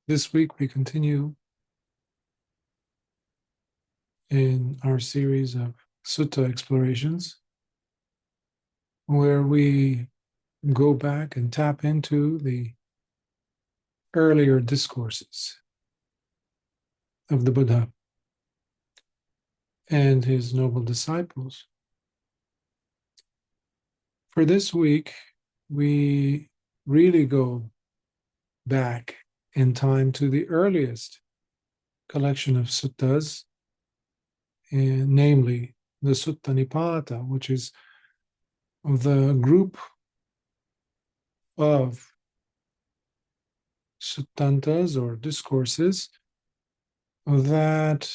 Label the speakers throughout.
Speaker 1: This week we continue in our series of sutta explorations, where we go back and tap into the earlier discourses of the Buddha and his noble disciples. For this week, we really go back in time to the earliest collection of suttas, namely the Sutta Nipāta, which is the group of suttantas or discourses that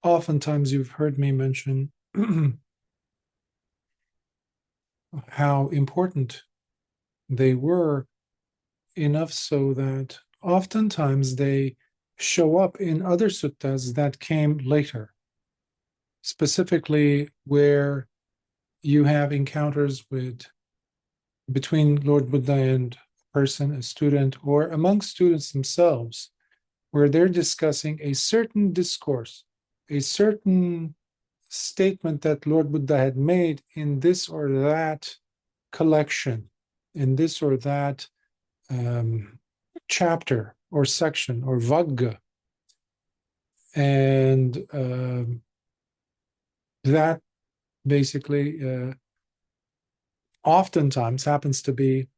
Speaker 1: oftentimes you've heard me mention how important they were, enough so that oftentimes they show up in other suttas that came later, specifically where you have encounters between Lord Buddha and a person, a student, or among students themselves, where they're discussing a certain discourse, a certain statement that Lord Buddha had made in this or that collection, in this or that chapter or section or vagga. And that basically oftentimes happens to be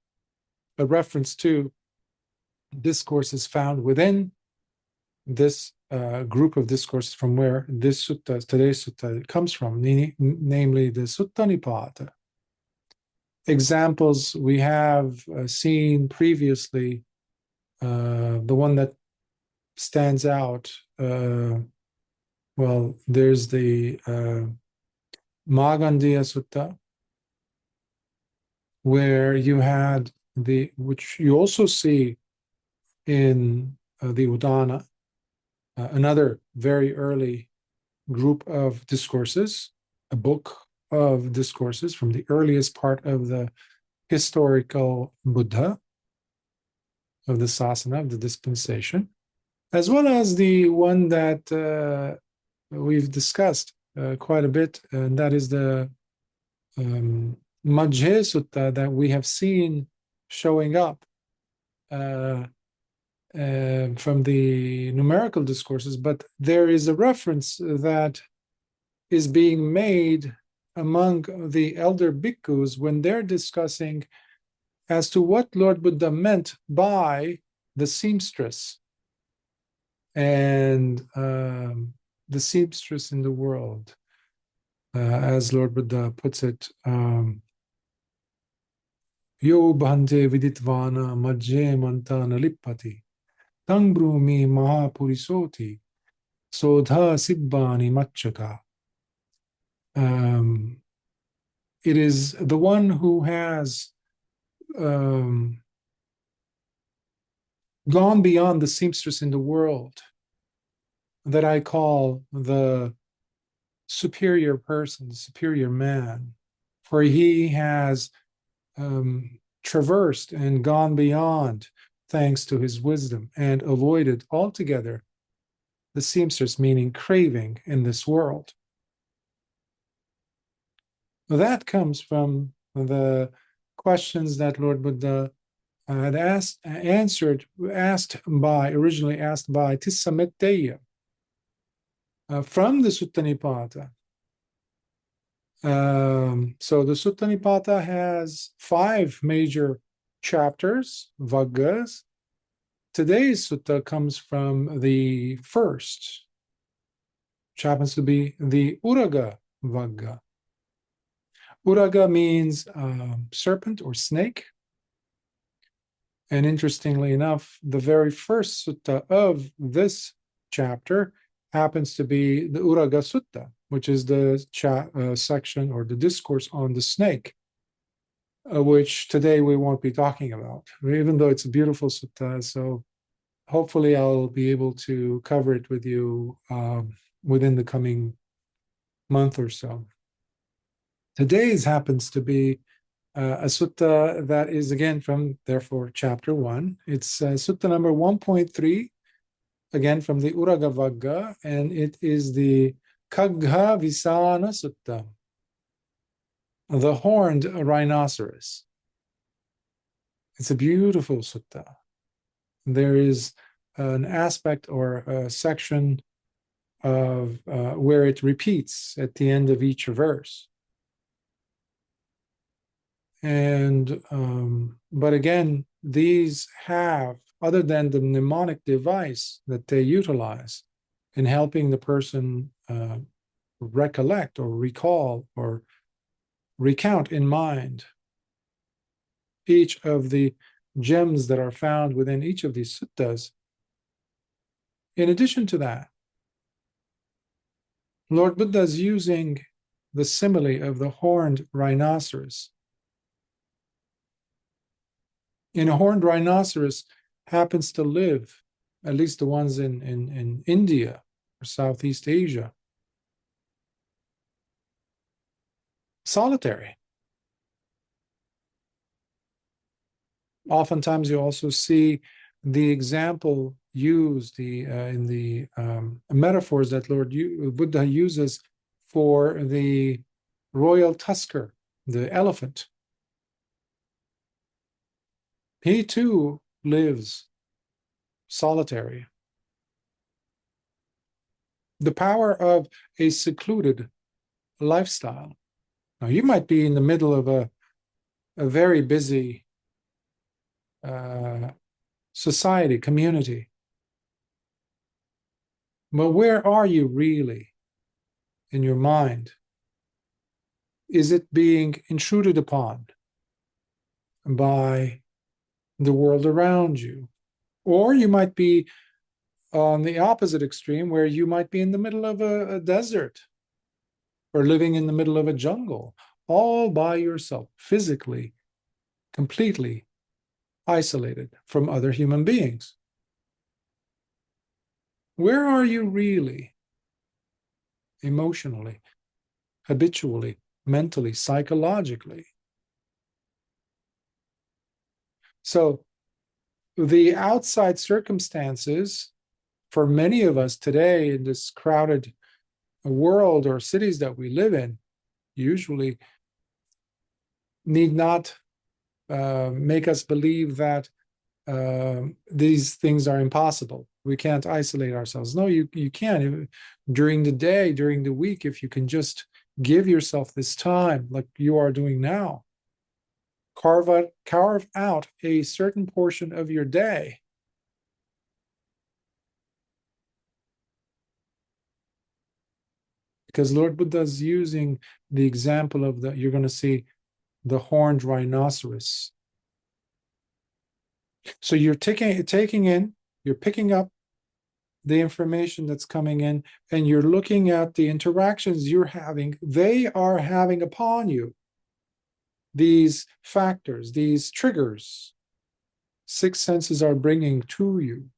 Speaker 1: a reference to discourses found within this group of discourses from where this sutta, today's sutta, comes from, namely the Sutta Nipāta. Examples we have seen previously, the one that stands out, well, there's the Māgandiya Sutta, where you had which you also see in the Udana, another very early group of discourses, a book of discourses from the earliest part of the historical Buddha, of the sasana, of the dispensation, as well as the one that we've discussed quite a bit, and that is the Majjhe Sutta that we have seen showing up from the numerical discourses, but there is a reference that is being made among the elder bhikkhus when they're discussing as to what Lord Buddha meant by the seamstress and the seamstress in the world, as Lord Buddha puts it, Yo bhante viditvana majje mantana lippati tang brumi mahapurisoti sodha sibbani machaka. It is the one who has gone beyond the seamstress in the world that I call the superior person, the superior man, for he has traversed and gone beyond, thanks to his wisdom, and avoided altogether the seamstress, meaning craving in this world. That comes from the questions that Lord Buddha had originally asked by Tissametteya from the Sutta Nipāta. So the Sutta Nipāta has 5 major chapters, vaggas. Today's sutta comes from the first, which happens to be the Uraga Vagga. Uraga means serpent or snake. And interestingly enough, the very first sutta of this chapter happens to be the Uraga Sutta, which is the section or the discourse on the snake, which today we won't be talking about, even though it's a beautiful sutta. So hopefully I'll be able to cover it with you within the coming month or so. Today's happens to be a sutta that is again from, therefore, chapter 1. It's sutta number 1.3, again from the Uragavagga, and it is the Khaggavisāṇa Sutta, the horned rhinoceros. It's a beautiful sutta. There is an aspect or a section of where it repeats at the end of each verse. And but again, these have, other than the mnemonic device that they utilize in helping the person recollect or recall or recount in mind each of the gems that are found within each of these suttas. In addition to that, Lord Buddha is using the simile of the horned rhinoceros. And a horned rhinoceros happens to live, at least the ones in India or Southeast Asia, solitary. Oftentimes you also see the example used in the metaphors that Lord Buddha uses for the royal tusker, the elephant. He too lives solitary. The power of a secluded lifestyle. Now, you might be in the middle of a very busy society, community. But where are you really in your mind? Is it being intruded upon by the world around you? Or you might be on the opposite extreme, where you might be in the middle of a desert or living in the middle of a jungle, all by yourself, physically, completely isolated from other human beings. Where are you really? Emotionally, habitually, mentally, psychologically. So the outside circumstances for many of us today in this crowded world or cities that we live in usually need not make us believe that these things are impossible. We can't isolate ourselves. No, you can. During the day, during the week, if you can just give yourself this time like you are doing now, carve out a certain portion of your day because Lord Buddha is using the example of you're going to see the horned rhinoceros. So you're you're picking up the information that's coming in, and you're looking at the interactions you're having, they are having upon you. These factors, these triggers, six senses are bringing to you.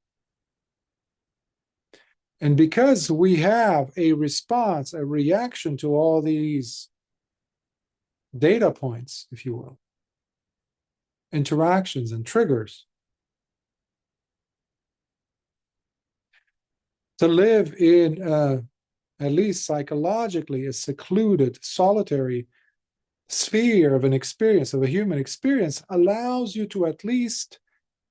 Speaker 1: And because we have a response, a reaction to all these data points, if you will, interactions and triggers, to live in, at least psychologically, a secluded, solitary sphere of an experience, of a human experience, allows you to at least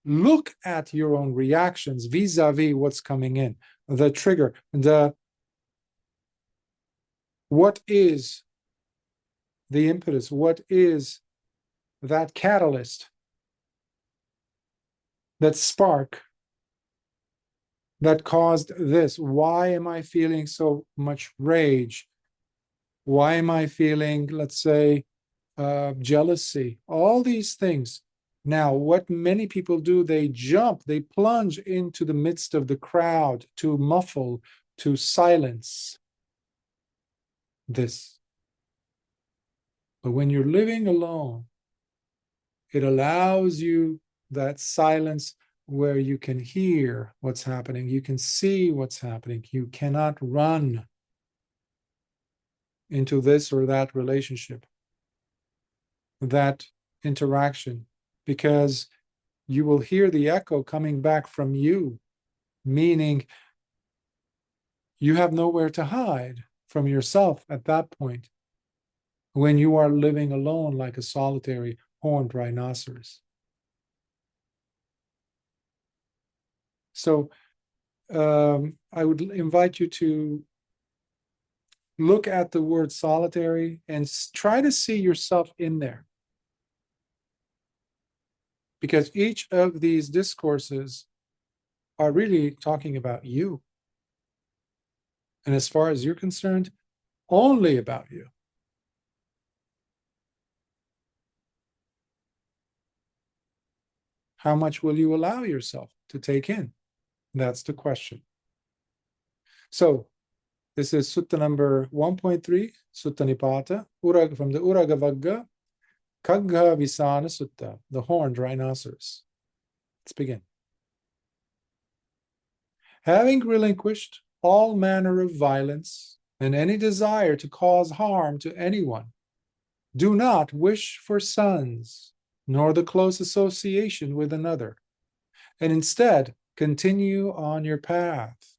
Speaker 1: look at your own reactions vis-a-vis what's coming in, the trigger, what is the impetus, what is that catalyst, that spark that caused this? Why am I feeling so much rage? Why am I feeling, let's say, jealousy? All these things. Now, what many people do, they plunge into the midst of the crowd to muffle, to silence this. But when you're living alone, it allows you that silence where you can hear what's happening, you can see what's happening. You cannot run into this or that relationship that interaction, because you will hear the echo coming back from you, meaning you have nowhere to hide from yourself at that point when you are living alone like a solitary horned rhinoceros. So I would invite you to look at the word solitary and try to see yourself in there. Because each of these discourses are really talking about you. And as far as you're concerned, only about you. How much will you allow yourself to take in? That's the question. So, this is Sutta number 1.3, Sutta Nipāta, from the Uragavagga, Khaggavisāṇa Sutta, the horned rhinoceros. Let's begin. Having relinquished all manner of violence and any desire to cause harm to anyone, do not wish for sons, nor the close association with another, and instead continue on your path,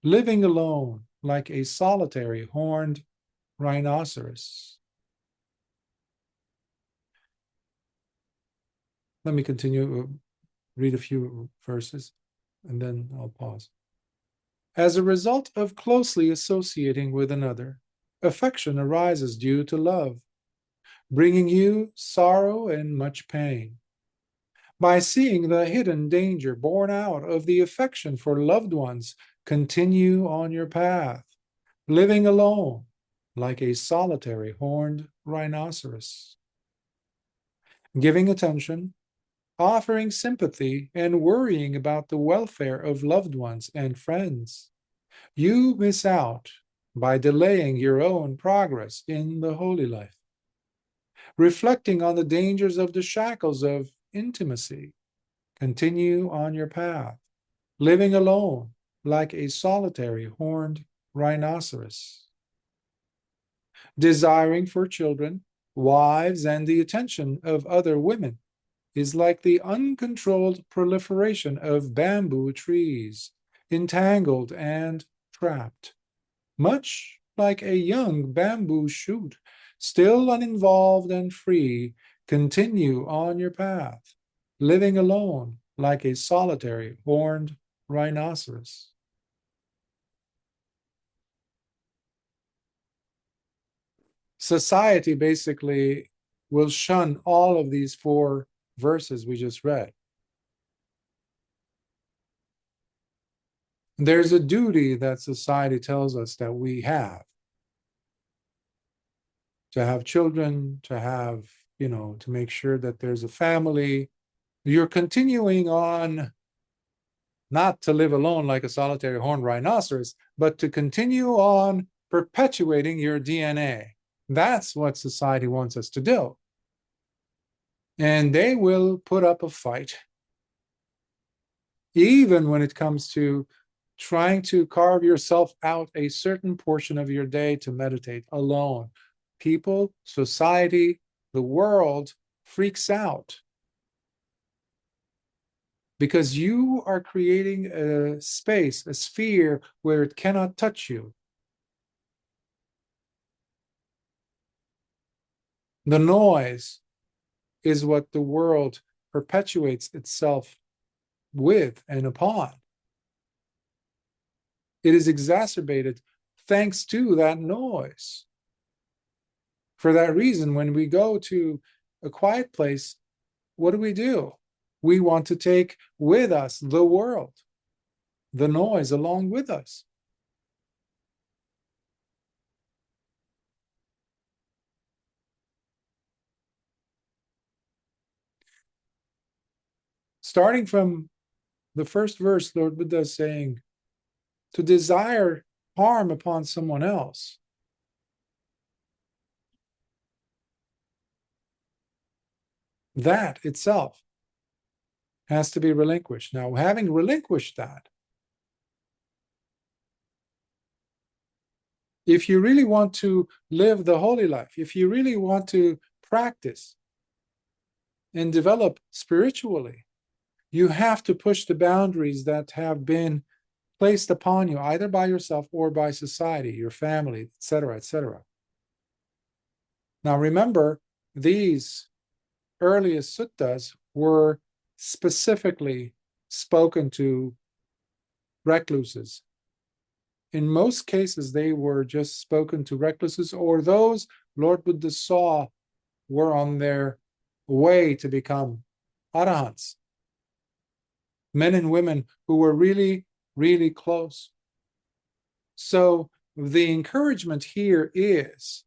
Speaker 1: living alone like a solitary horned rhinoceros. Let me continue, read a few verses, and then I'll pause. As a result of closely associating with another, affection arises due to love, bringing you sorrow and much pain. By seeing the hidden danger born out of the affection for loved ones, continue on your path, living alone like a solitary horned rhinoceros. Giving attention, offering sympathy, and worrying about the welfare of loved ones and friends, you miss out by delaying your own progress in the holy life. Reflecting on the dangers of the shackles of intimacy, continue on your path, living alone like a solitary horned rhinoceros. Desiring for children, wives, and the attention of other women is like the uncontrolled proliferation of bamboo trees, entangled and trapped, much like a young bamboo shoot, still uninvolved and free. Continue on your path, living alone like a solitary horned rhinoceros. Society basically will shun all of these four verses we just read. There's a duty that society tells us that we have. To have children, to have, to make sure that there's a family. You're continuing on not to live alone like a solitary horned rhinoceros, but to continue on perpetuating your DNA. That's what society wants us to do. And they will put up a fight, even when it comes to trying to carve yourself out a certain portion of your day to meditate alone. People, society, the world freaks out because you are creating a space, a sphere where it cannot touch you. The noise is what the world perpetuates itself with and upon. It is exacerbated thanks to that noise. For that reason, when we go to a quiet place, what do? We want to take with us the world, the noise along with us. Starting from the first verse, Lord Buddha is saying, to desire harm upon someone else, that itself has to be relinquished. Now, having relinquished that, if you really want to live the holy life, if you really want to practice and develop spiritually, you have to push the boundaries that have been placed upon you, either by yourself or by society, your family, etc., etc. Now remember, these earliest suttas were specifically spoken to recluses. In most cases, they were just spoken to recluses or those Lord Buddha saw were on their way to become arahants. Men and women who were really, really close. So the encouragement here is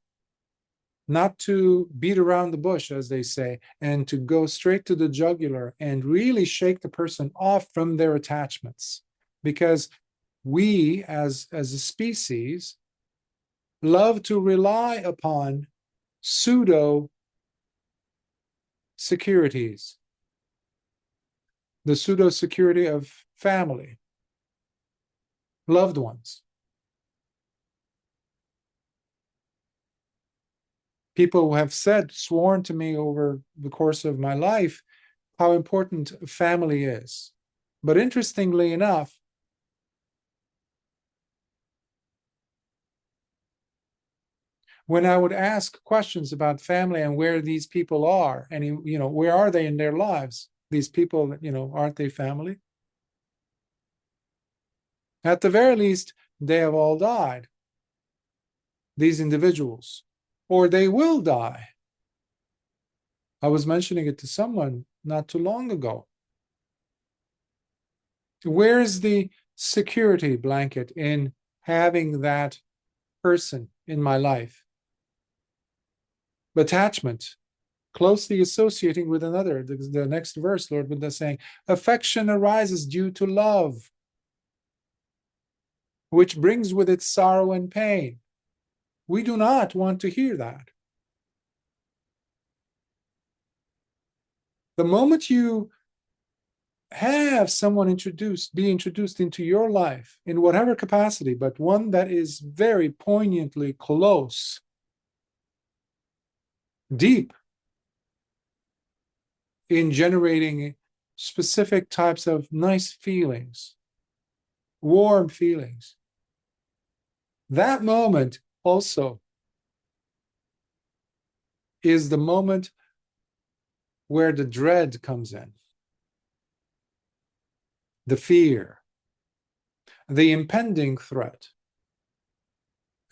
Speaker 1: not to beat around the bush, as they say, and to go straight to the jugular and really shake the person off from their attachments. Because we, as a species, love to rely upon pseudo-securities. The pseudo-security of family, loved ones. People have sworn to me over the course of my life how important family is. But interestingly enough, when I would ask questions about family and where these people are, and where are they in their lives, these people, aren't they family? At the very least, they have all died, these individuals, or they will die. I was mentioning it to someone not too long ago. Where's the security blanket in having that person in my life? Attachment, closely associating with another. The next verse, Lord Buddha is saying, affection arises due to love, which brings with it sorrow and pain. We do not want to hear that. The moment you have someone be introduced into your life in whatever capacity, but one that is very poignantly close, deep in generating specific types of nice feelings, warm feelings, that moment also is the moment where the dread comes in. The fear, the impending threat.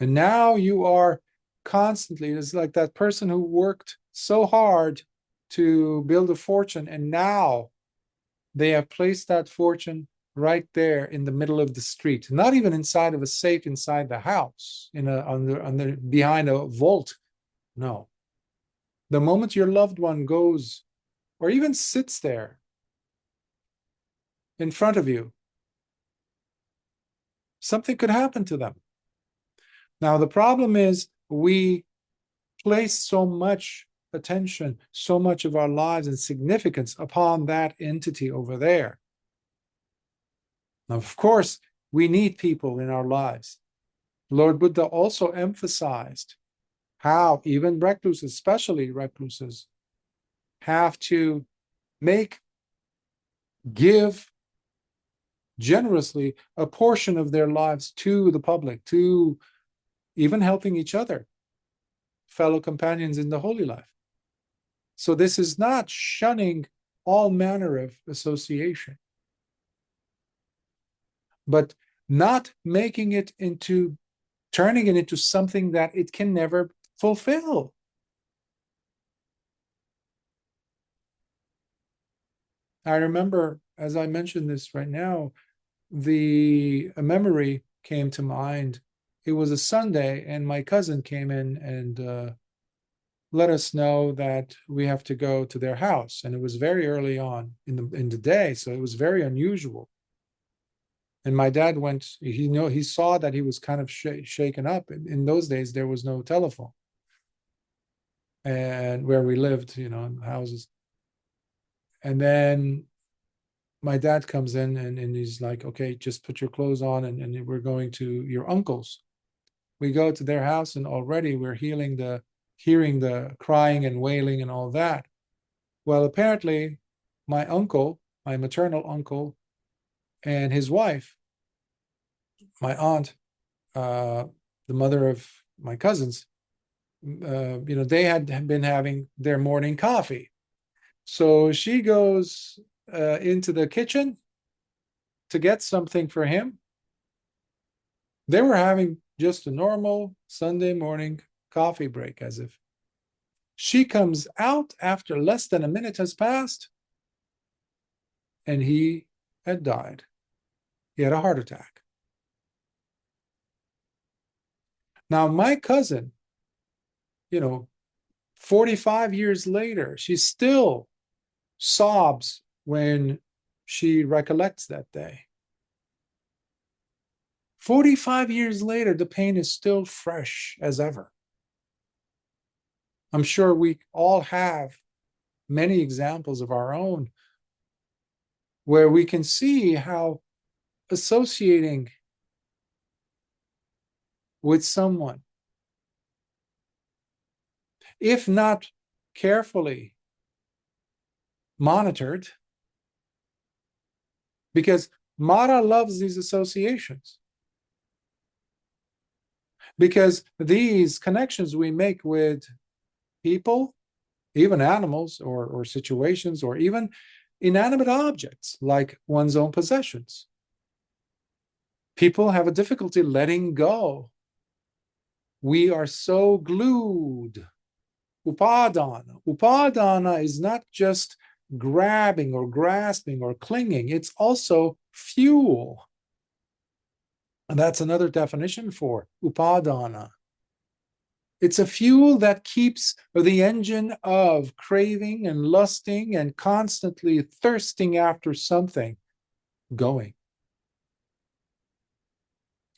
Speaker 1: And now you are constantly, it's like that person who worked so hard to build a fortune, and now they have placed that fortune right there in the middle of the street, not even inside of a safe inside the house, behind a vault. No. The moment your loved one goes or even sits there in front of you, something could happen to them. Now, the problem is we place so much attention, so much of our lives and significance upon that entity over there. Now, of course, we need people in our lives. Lord Buddha also emphasized how even recluses, especially recluses, have to give generously a portion of their lives to the public, to even helping each other, fellow companions in the holy life. So this is not shunning all manner of association, but not turning it into something that it can never fulfill. I remember, as I mentioned this right now, a memory came to mind. It was a Sunday, and my cousin came in and let us know that we have to go to their house, and it was very early on in the day, so it was very unusual. And my dad went. He saw that he was kind of shaken up. In those days, there was no telephone, and where we lived, in houses. And then my dad comes in and he's like, okay, just put your clothes on and we're going to your uncle's. We go to their house, and already we're hearing the crying and wailing and all that. Well, apparently, my uncle, my maternal uncle, and his wife, my aunt, the mother of my cousins, they had been having their morning coffee. So she goes into the kitchen to get something for him. They were having just a normal Sunday morning coffee break, as if. She comes out after less than a minute has passed, and he had died. He had a heart attack. Now, my cousin, 45 years later, she still sobs when she recollects that day. 45 years later, the pain is still fresh as ever. I'm sure we all have many examples of our own where we can see how associating with someone, if not carefully monitored, because Mara loves these associations, because these connections we make with people, even animals or situations, or even inanimate objects like one's own possessions. People have a difficulty letting go. We are so glued. Upadana. Upadana is not just grabbing or grasping or clinging, it's also fuel. And that's another definition for upadana. It's a fuel that keeps the engine of craving and lusting and constantly thirsting after something going.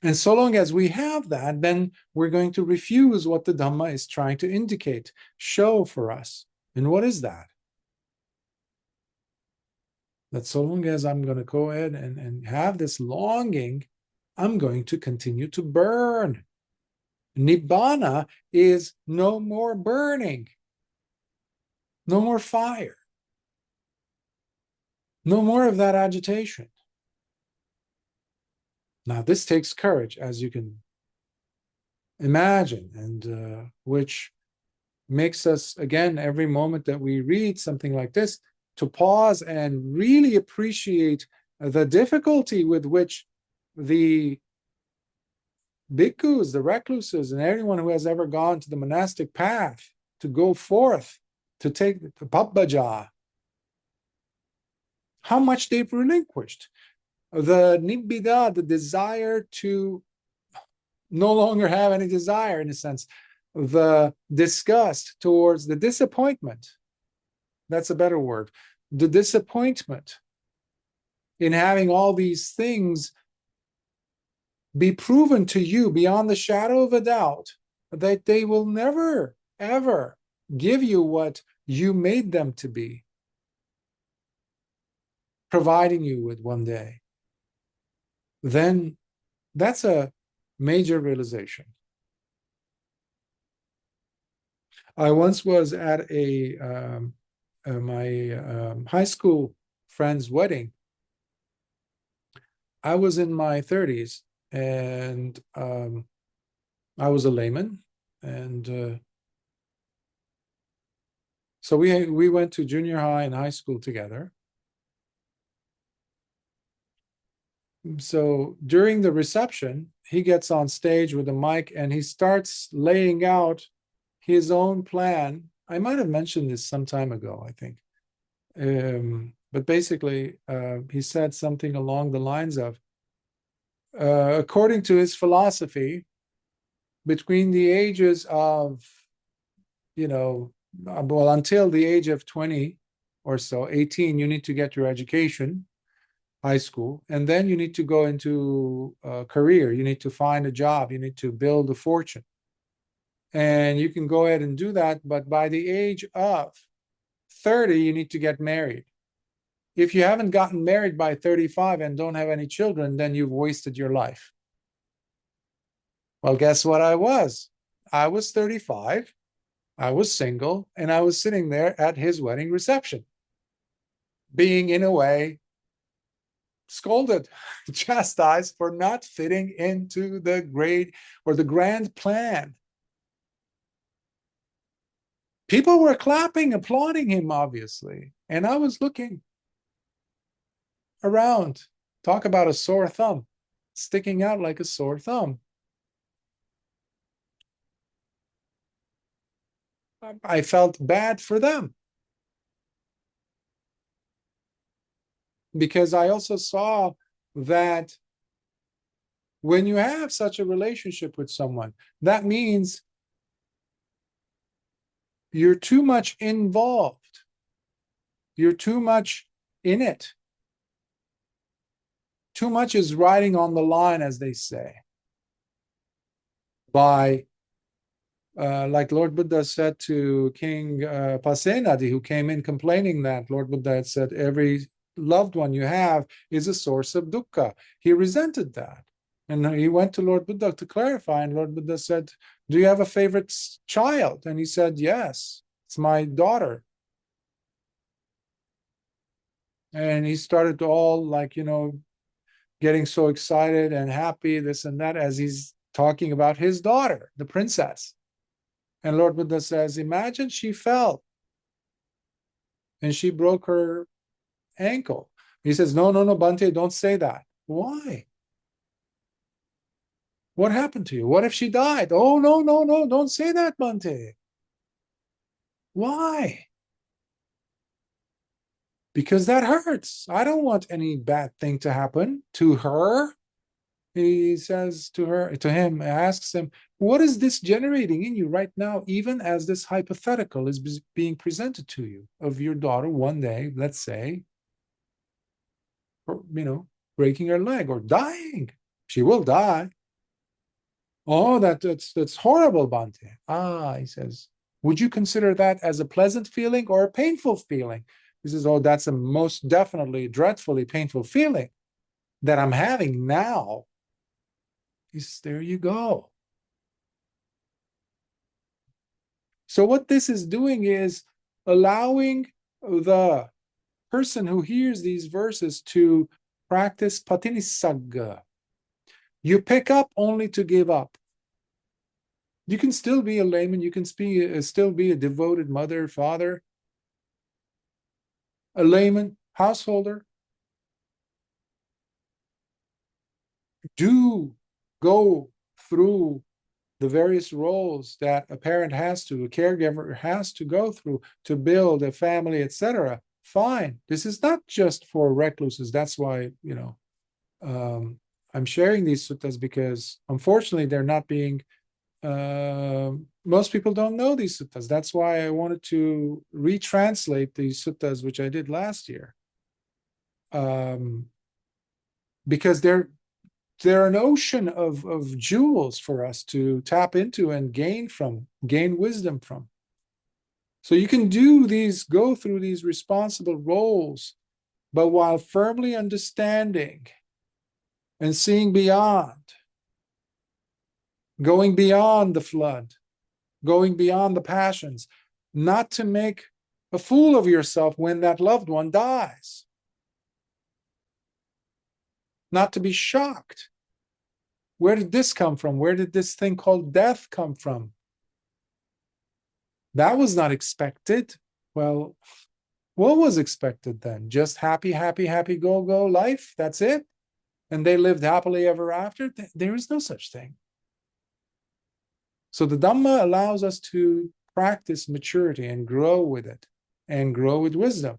Speaker 1: And so long as we have that, then we're going to refuse what the Dhamma is trying to indicate, show for us. And what is that? That so long as I'm going to go ahead and have this longing, I'm going to continue to burn. Nibbana is no more burning, no more fire, no more of that agitation. Now, this takes courage, as you can imagine, and which makes us, again, every moment that we read something like this, to pause and really appreciate the difficulty with which the Bhikkhus, the recluses, and everyone who has ever gone to the monastic path to go forth to take the pabbajja, how much they've relinquished. The nibbida, the desire to no longer have any desire, in a sense, the disgust towards the disappointment, that's a better word, the disappointment in having all these things be proven to you beyond the shadow of a doubt that they will never, ever give you what you made them to be, providing you with one day. Then that's a major realization. I once was at my high school friend's wedding. I was in my 30s, and I was a layman, and so we went to junior high and high school together. So during the reception, he gets on stage with a mic and he starts laying out his own plan. I might have mentioned this some time ago, I think. But basically, he said something along the lines of, according to his philosophy, between the ages of, well, until the age of 20 or so, 18, you need to get your education, high school, and then you need to go into a career. You need to find a job. You need to build a fortune. And you can go ahead and do that, but by the age of 30, you need to get married. If you haven't gotten married by 35 and don't have any children, then you've wasted your life. Well, guess what I was? I was 35. I was single, and I was sitting there at his wedding reception, being in a way scolded, chastised for not fitting into the great or the grand plan. People were clapping, applauding him, obviously. And I was looking around. Talk about a sore thumb, sticking out like a sore thumb. I felt bad for them, because I also saw that when you have such a relationship with someone, that means you're too much involved. You're too much in it. Too much is riding on the line, as they say. By, like Lord Buddha said to King Pasenadi, who came in complaining that Lord Buddha had said, every loved one you have is a source of dukkha. He resented that. And he went to Lord Buddha to clarify, and Lord Buddha said, do you have a favorite child? And he said, yes, it's my daughter. And he started to all, like, getting so excited and happy, this and that, as he's talking about his daughter, the princess. And Lord Buddha says, imagine she fell and she broke her ankle. He says, no, Bhante, don't say that. Why? What happened to you? What if she died? Oh, no, don't say that, Bhante. Why? Because that hurts. I don't want any bad thing to happen to her. He says to him, asks him, what is this generating in you right now, even as this hypothetical is being presented to you of your daughter one day, let's say, or, breaking her leg or dying? She will die. Oh, that's horrible, Bhante. He says, would you consider that as a pleasant feeling or a painful feeling? He says, oh, that's a most definitely dreadfully painful feeling that I'm having now. He says, there you go. So what this is doing is allowing the person who hears these verses to practice patinisagga. You pick up only to give up. You can still be a layman. You can still be a devoted mother, father, a layman, householder. Do go through the various roles that a parent has to, a caregiver has to go through to build a family, etc. Fine. This is not just for recluses. That's why, I'm sharing these suttas, because unfortunately they're not being, most people don't know these suttas. That's why I wanted to retranslate these suttas, which I did last year, because they're an ocean of jewels for us to tap into and gain wisdom from. So you can go through these responsible roles, but while firmly understanding and seeing beyond, going beyond the flood, going beyond the passions, not to make a fool of yourself when that loved one dies. Not to be shocked. Where did this come from? Where did this thing called death come from? That was not expected. Well, what was expected then? Just happy, go life? That's it? And they lived happily ever after? There is no such thing. So the Dhamma allows us to practice maturity and grow with it, and grow with wisdom.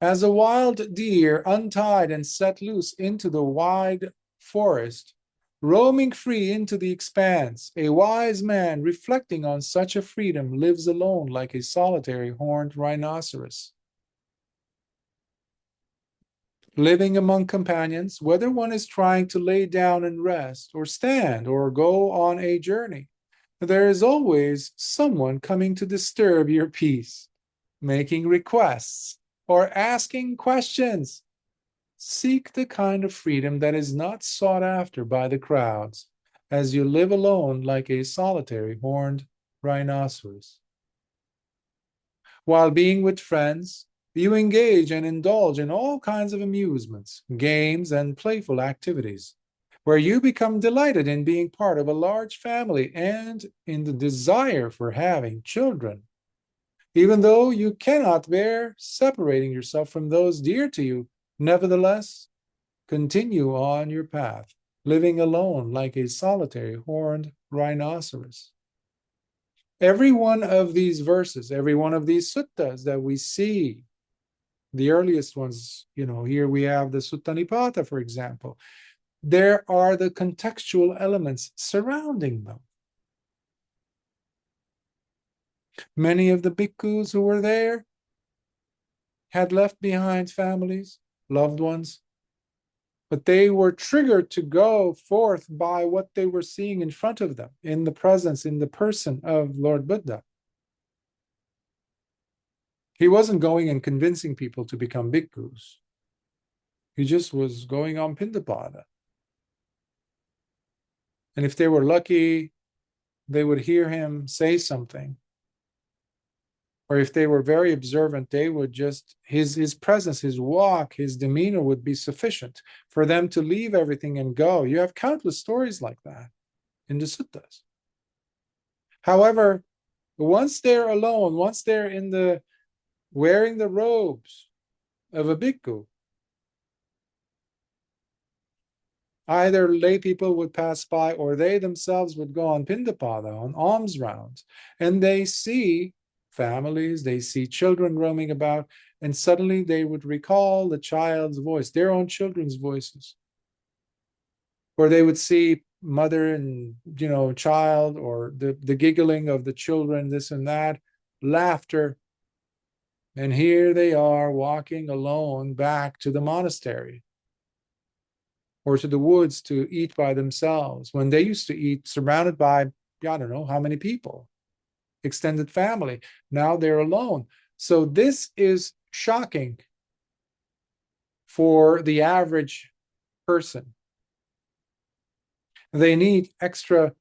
Speaker 1: As a wild deer untied and set loose into the wide forest, roaming free into the expanse, a wise man reflecting on such a freedom lives alone like a solitary horned rhinoceros. Living among companions, whether one is trying to lay down and rest, or stand, or go on a journey, there is always someone coming to disturb your peace, making requests, or asking questions. Seek the kind of freedom that is not sought after by the crowds, as you live alone like a solitary horned rhinoceros. While being with friends, you engage and indulge in all kinds of amusements, games, and playful activities, where you become delighted in being part of a large family and in the desire for having children. Even though you cannot bear separating yourself from those dear to you, nevertheless, continue on your path, living alone like a solitary horned rhinoceros. Every one of these verses, every one of these suttas that we see, the earliest ones, here we have the Sutta Nipāta, for example, there are the contextual elements surrounding them. Many of the bhikkhus who were there had left behind families, loved ones, but they were triggered to go forth by what they were seeing in front of them, in the presence, in the person of Lord Buddha. He wasn't going and convincing people to become bhikkhus. He just was going on Pindapāda. And if they were lucky, they would hear him say something. Or if they were very observant, they would just, his presence, his walk, his demeanor would be sufficient for them to leave everything and go. You have countless stories like that in the suttas. However, once they're alone, once they're wearing the robes of a bhikkhu, either lay people would pass by or they themselves would go on Pindapāda, on alms rounds, and they see families, they see children roaming about, and suddenly they would recall the child's voice, their own children's voices. Or they would see mother and child, or the giggling of the children, this and that, laughter. And here they are walking alone back to the monastery or to the woods to eat by themselves, when they used to eat surrounded by, I don't know how many people, extended family. Now they're alone. So this is shocking for the average person. They need extra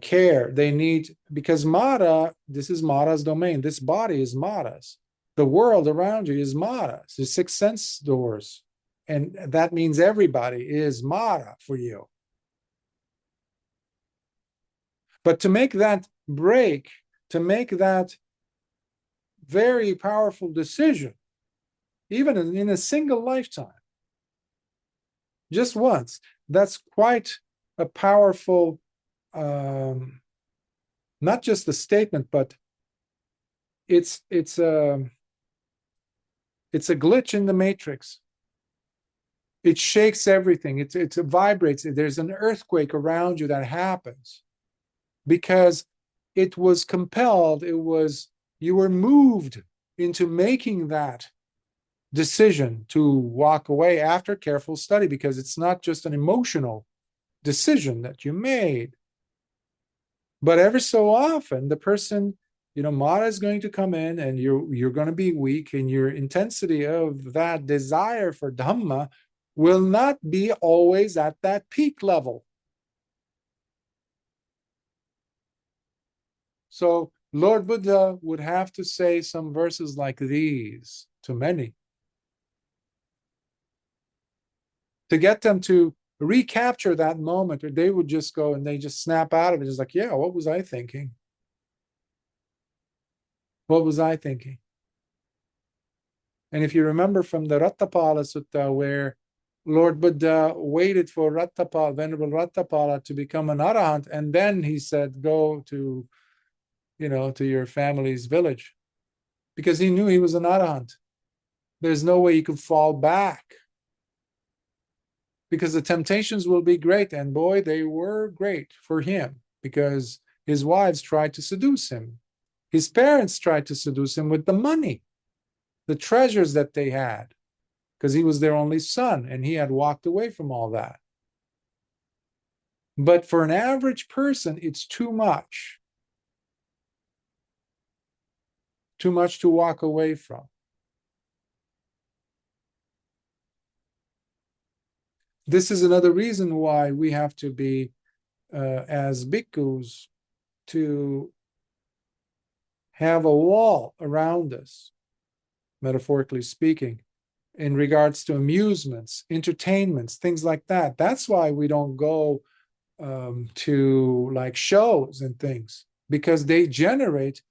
Speaker 1: care. They need, because Mara, this is Mara's domain. This body is Mara's. The world around you is Mara's. The six sense doors. And that means everybody is Mara for you. But to make that break, to make that very powerful decision, even in a single lifetime, just once, that's quite a powerful, not just a statement, but it's a glitch in the matrix. It shakes everything. It vibrates. There's an earthquake around you that happens because it was compelled. You were moved into making that decision to walk away after careful study, because it's not just an emotional decision that you made. But ever so often, the person, Mara is going to come in, and you're going to be weak, and your intensity of that desire for Dhamma will not be always at that peak level. So Lord Buddha would have to say some verses like these to many to get them to recapture that moment, or they would just go and they just snap out of it. It's like, yeah, what was I thinking? What was I thinking? And if you remember from the Rattapala Sutta, where Lord Buddha waited for Venerable Rattapala to become an arahant, and then he said, go to your family's village, because he knew he was an arahant. There's no way he could fall back, because the temptations will be great. And boy, they were great for him, because his wives tried to seduce him. His parents tried to seduce him with the money, the treasures that they had, because he was their only son and he had walked away from all that. But for an average person, it's too much to walk away from. This is another reason why we have to be as bhikkhus to have a wall around us, metaphorically speaking, in regards to amusements, entertainments, things like that. That's why we don't go to like shows and things, because they generate,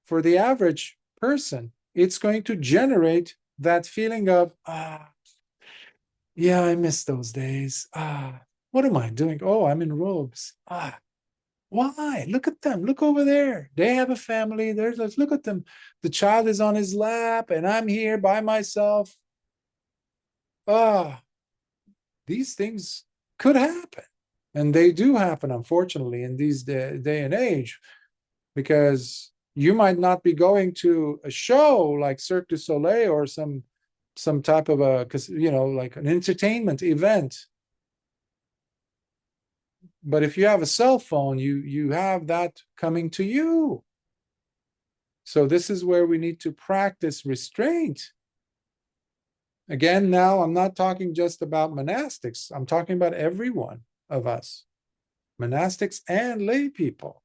Speaker 1: for the average person, it's going to generate that feeling of, yeah, I miss those days. What am I doing? Oh, I'm in robes. Why? Look at them. Look over there. They have a family. Look at them. The child is on his lap, and I'm here by myself. These things could happen. And they do happen, unfortunately, in these day and age, because you might not be going to a show like Cirque du Soleil or some type of like an entertainment event. But if you have a cell phone, you have that coming to you. So this is where we need to practice restraint. Again, now I'm not talking just about monastics. I'm talking about every one of us, monastics and lay people.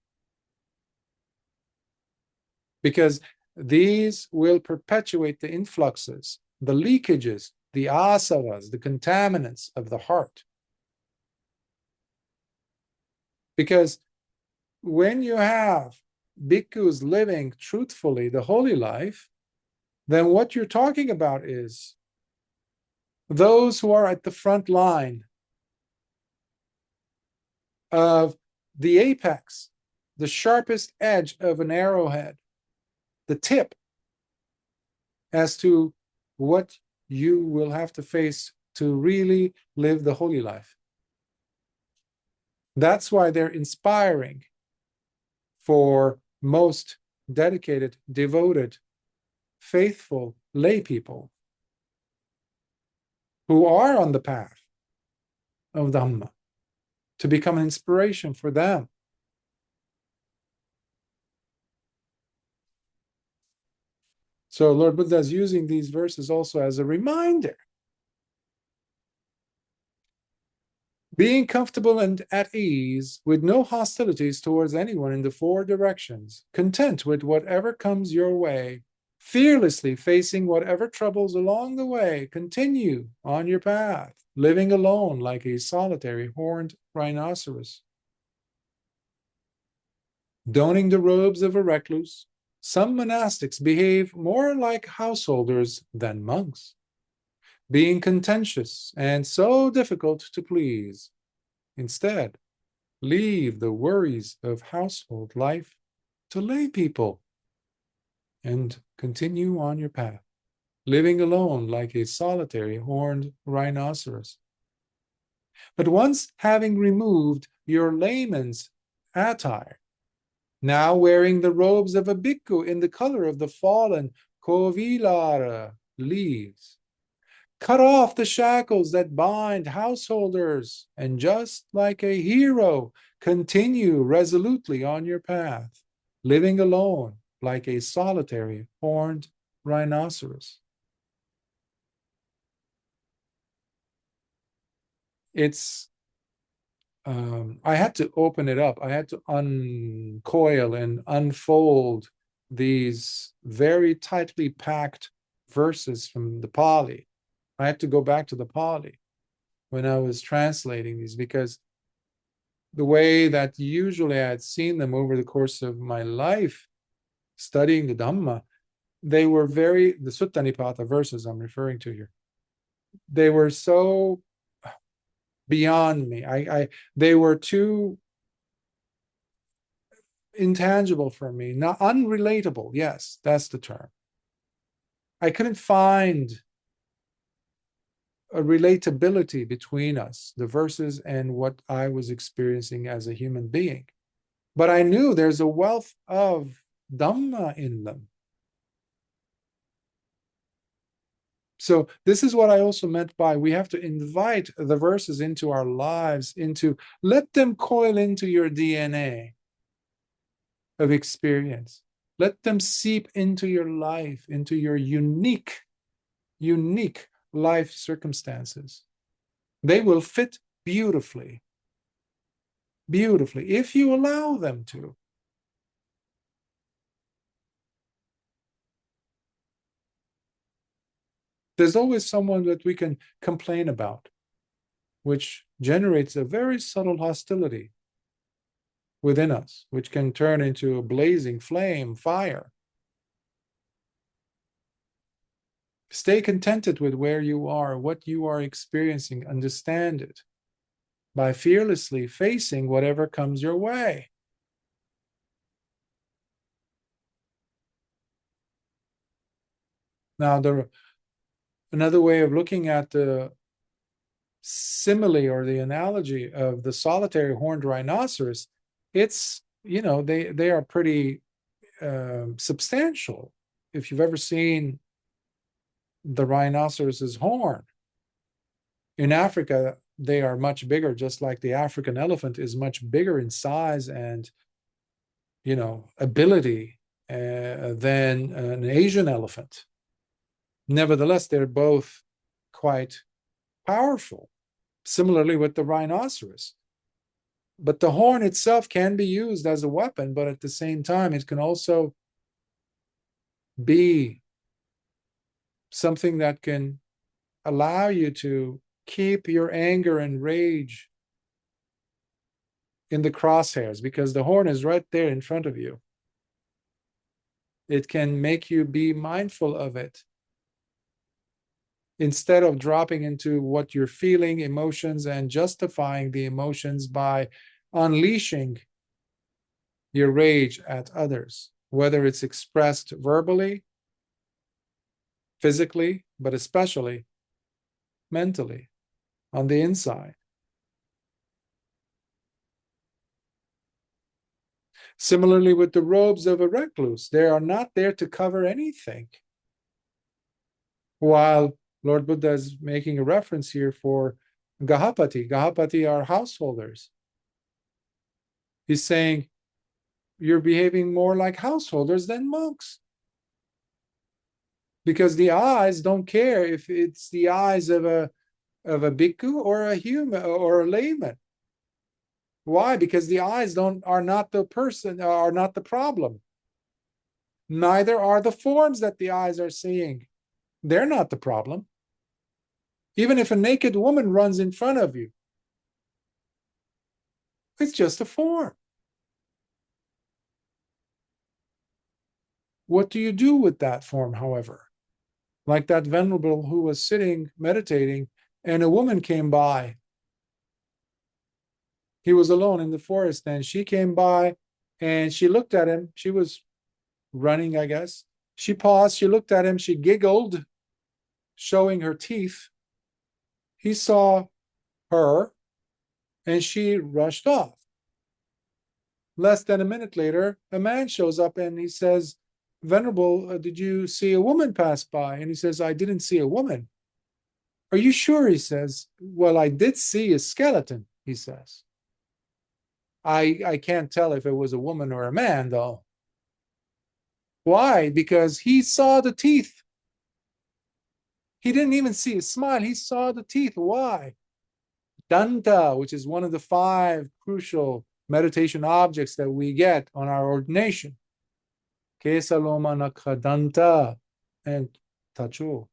Speaker 1: Because these will perpetuate the influxes, the leakages, the asavas, the contaminants of the heart. Because when you have bhikkhus living truthfully the holy life, then what you're talking about is those who are at the front line of the apex, the sharpest edge of an arrowhead, the tip as to what you will have to face to really live the holy life. That's why they're inspiring for most dedicated, devoted, faithful lay people who are on the path of Dhamma, to become an inspiration for them. So Lord Buddha is using these verses also as a reminder. Being comfortable and at ease, with no hostilities towards anyone in the four directions, content with whatever comes your way, fearlessly facing whatever troubles along the way, continue on your path, living alone like a solitary horned rhinoceros. Donning the robes of a recluse, some monastics behave more like householders than monks, being contentious and so difficult to please. Instead, leave the worries of household life to lay people and continue on your path, living alone like a solitary horned rhinoceros. But once having removed your layman's attire, now wearing the robes of a bhikkhu in the color of the fallen Kovilara leaves, cut off the shackles that bind householders, and just like a hero, continue resolutely on your path, living alone like a solitary horned rhinoceros. It's I had to open it up. I had to uncoil and unfold these very tightly packed verses from the Pali. I had to go back to the Pali when I was translating these, because the way that usually I had seen them over the course of my life studying the Dhamma, they were the Sutta Nipāta verses I'm referring to here, they were so beyond me. They were too intangible for me, not unrelatable. Yes, that's the term. I couldn't find a relatability between us, the verses, and what I was experiencing as a human being. But I knew there's a wealth of Dhamma in them. So this is what I also meant by we have to invite the verses into our lives, let them coil into your DNA of experience. Let them seep into your life, into your unique life circumstances. They will fit beautifully. beautifully, if you allow them to. There's always someone that we can complain about, which generates a very subtle hostility within us, which can turn into a blazing flame, fire. Stay contented with where you are, what you are experiencing, understand it by fearlessly facing whatever comes your way. Now, another way of looking at the simile or the analogy of the solitary horned rhinoceros, it's, they are pretty substantial. If you've ever seen the rhinoceros's horn in Africa, they are much bigger, just like the African elephant is much bigger in size and ability than an Asian elephant. Nevertheless, they're both quite powerful. Similarly with the rhinoceros. But the horn itself can be used as a weapon, but at the same time, it can also be something that can allow you to keep your anger and rage in the crosshairs, because the horn is right there in front of you. It can make you be mindful of it instead of dropping into what you're feeling, emotions, and justifying the emotions by unleashing your rage at others, whether it's expressed verbally, physically, but especially mentally, on the inside. Similarly with the robes of a recluse, they are not there to cover anything. While Lord Buddha is making a reference here for Gahapati. Gahapati are householders. He's saying, you're behaving more like householders than monks. Because the eyes don't care if it's the eyes of a bhikkhu or a human or a layman. Why? Because the eyes are not the person, are not the problem. Neither are the forms that the eyes are seeing. They're not the problem. Even if a naked woman runs in front of you, it's just a form. What do you do with that form, however? Like that venerable who was sitting, meditating, and a woman came by. He was alone in the forest, and she came by, and she looked at him. She was running, I guess. She paused, she looked at him, she giggled, showing her teeth. He saw her, and she rushed off. Less than a minute later, a man shows up and he says, Venerable, did you see a woman pass by? And he says, I didn't see a woman. Are you sure? He says, well, I did see a skeleton, he says. I can't tell if it was a woman or a man, though. Why? Because he saw the teeth. He didn't even see a smile. He saw the teeth. Why? Danta, which is one of the 5 crucial meditation objects that we get on our ordination. Kesaloma nakadanta and tacho.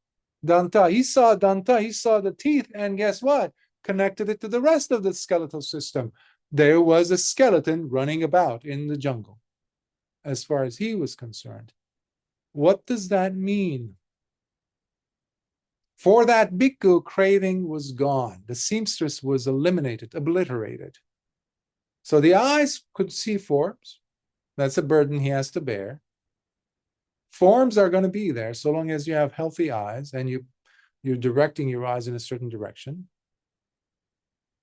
Speaker 1: Danta. He saw Danta. He saw the teeth. And guess what? Connected it to the rest of the skeletal system. There was a skeleton running about in the jungle, as far as he was concerned. What does that mean? For that bhikkhu, craving was gone. The seamstress was eliminated, obliterated. So the eyes could see forms. That's a burden he has to bear. Forms are going to be there so long as you have healthy eyes and you're directing your eyes in a certain direction.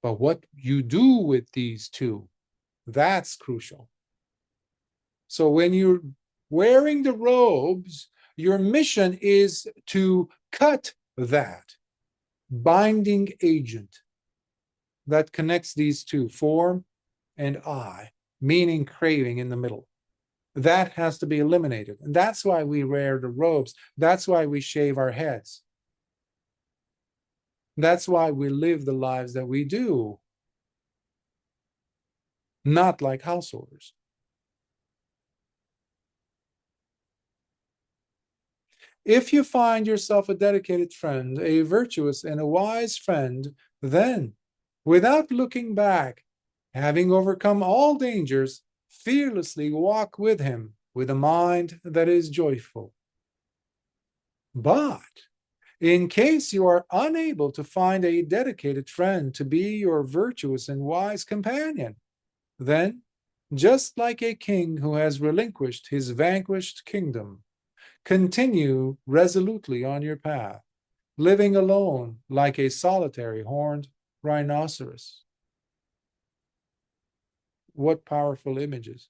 Speaker 1: But what you do with these two, that's crucial. So when you're wearing the robes, your mission is to cut that binding agent that connects these two, form and eye, meaning craving in the middle. That has to be eliminated. And that's why we wear the robes. That's why we shave our heads. That's why we live the lives that we do. not like householders. If you find yourself a dedicated friend, a virtuous and a wise friend, then, without looking back, having overcome all dangers, fearlessly walk with him with a mind that is joyful. But in case you are unable to find a dedicated friend to be your virtuous and wise companion, then, just like a king who has relinquished his vanquished kingdom, continue resolutely on your path, living alone like a solitary horned rhinoceros. What powerful images.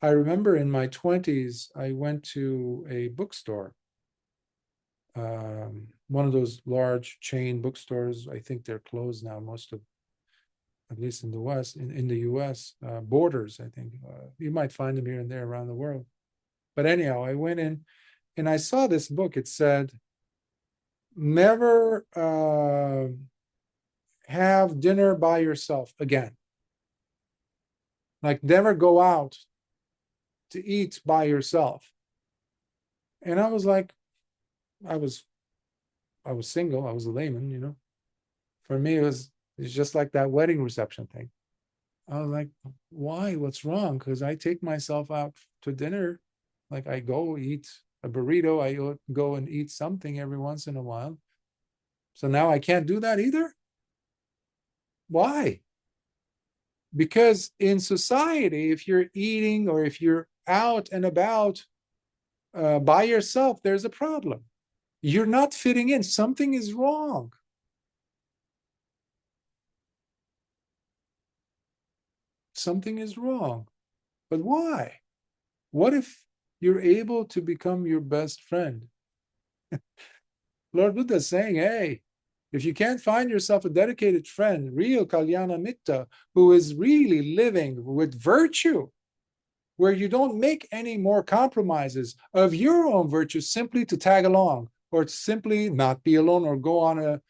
Speaker 1: I remember in my 20s, I went to a bookstore, one of those large chain bookstores. I think they're closed now, most of, at least in the West, in the US, Borders, I think. You might find them here and there around the world. But anyhow, I went in and I saw this book. It said, never have dinner by yourself again. Like, never go out to eat by yourself. And I was like, I was single, I was a layman, you know. For me, it's just like that wedding reception thing. I was like, why? What's wrong? Because I take myself out to dinner. Like, I go eat a burrito, I go and eat something every once in a while. So now I can't do that either? Why? Because in society, if you're eating or if you're out and about by yourself, there's a problem. You're not fitting in. Something is wrong. Something is wrong. But why? What if you're able to become your best friend? Lord Buddha is saying, hey, if you can't find yourself a dedicated friend, real Kalyana Mitta, who is really living with virtue, where you don't make any more compromises of your own virtue simply to tag along, or simply not be alone, or go on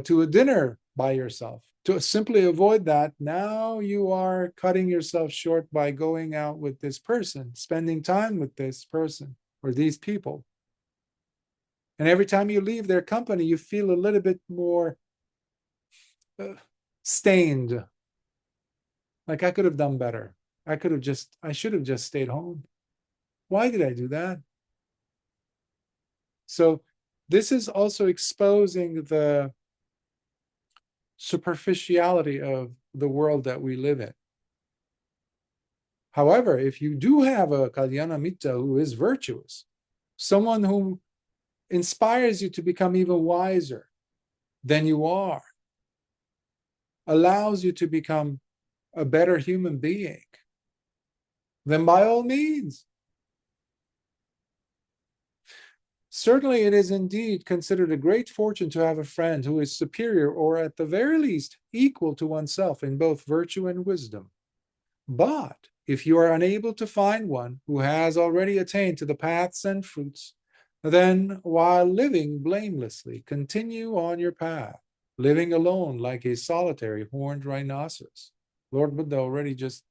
Speaker 1: to a dinner by yourself. To simply avoid that, now you are cutting yourself short by going out with this person, spending time with this person or these people. And every time you leave their company, you feel a little bit more stained. Like, I could have done better. I should have just stayed home. Why did I do that? So this is also exposing the superficiality of the world that we live in. However, if you do have a Kalyana Mitta who is virtuous, someone who inspires you to become even wiser than you are, allows you to become a better human being, then by all means. Certainly, it is indeed considered a great fortune to have a friend who is superior, or at the very least equal to oneself in both virtue and wisdom. But if you are unable to find one who has already attained to the paths and fruits, then while living blamelessly, continue on your path, living alone like a solitary horned rhinoceros. Lord Buddha already just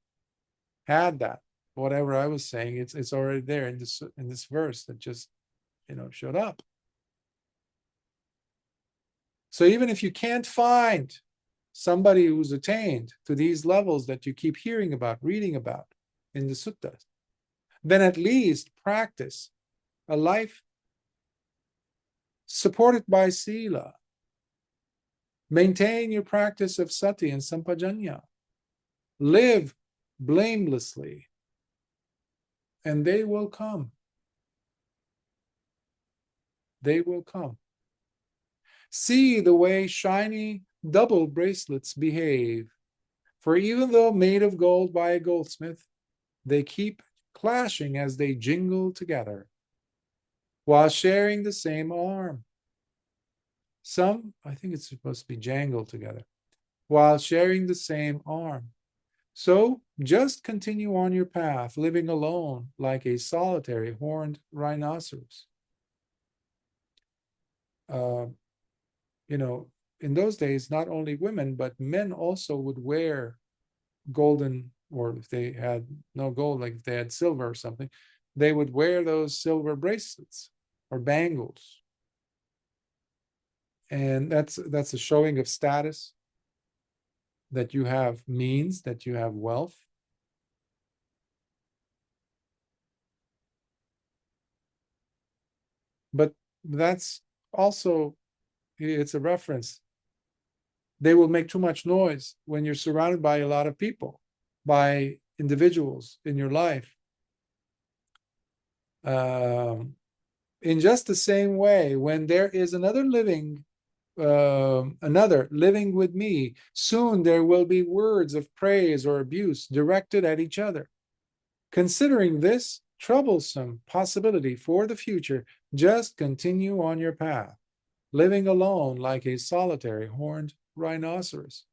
Speaker 1: had that. Whatever I was saying, it's already there in this verse that just showed up. So even if you can't find somebody who's attained to these levels that you keep hearing about, reading about in the suttas, then at least practice a life supported by sila. Maintain your practice of sati and sampajanya. Live blamelessly, and they will come. They will come. See the way shiny double bracelets behave. For even though made of gold by a goldsmith, they keep clashing as they jingle together, while sharing the same arm. Some, I think it's supposed to be jangle together, while sharing the same arm. So just continue on your path, living alone like a solitary horned rhinoceros. in those days, not only women, but men also would wear golden, or if they had no gold, like if they had silver or something, they would wear those silver bracelets or bangles. And that's a showing of status, that you have means, that you have wealth. But that's also, it's a reference. They will make too much noise when you're surrounded by a lot of people, by individuals in your life. In just the same way, when there is another living with me, soon there will be words of praise or abuse directed at each other. Considering this troublesome possibility for the future, just continue on your path, living alone like a solitary horned rhinoceros.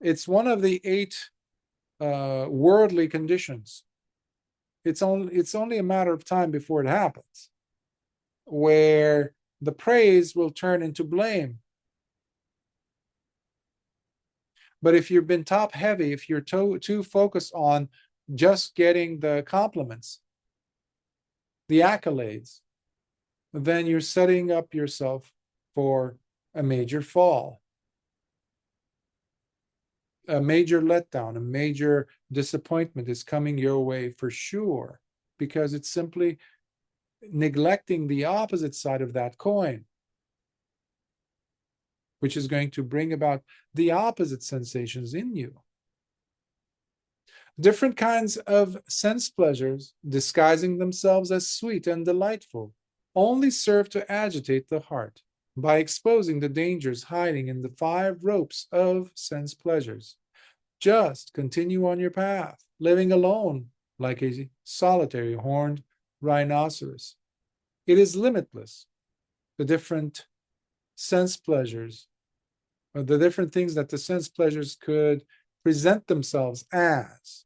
Speaker 1: It's one of the 8 worldly conditions. It's only a matter of time before it happens, where the praise will turn into blame. But if you've been top heavy, if you're too focused on just getting the compliments, the accolades, then you're setting up yourself for a major fall, a major letdown, a major disappointment is coming your way for sure, because it's simply neglecting the opposite side of that coin, which is going to bring about the opposite sensations in you. Different kinds of sense pleasures, disguising themselves as sweet and delightful, only serve to agitate the heart by exposing the dangers hiding in the 5 ropes of sense pleasures. Just continue on your path, living alone like a solitary horned rhinoceros. It is limitless, the different sense pleasures, or the different things that the sense pleasures could present themselves as.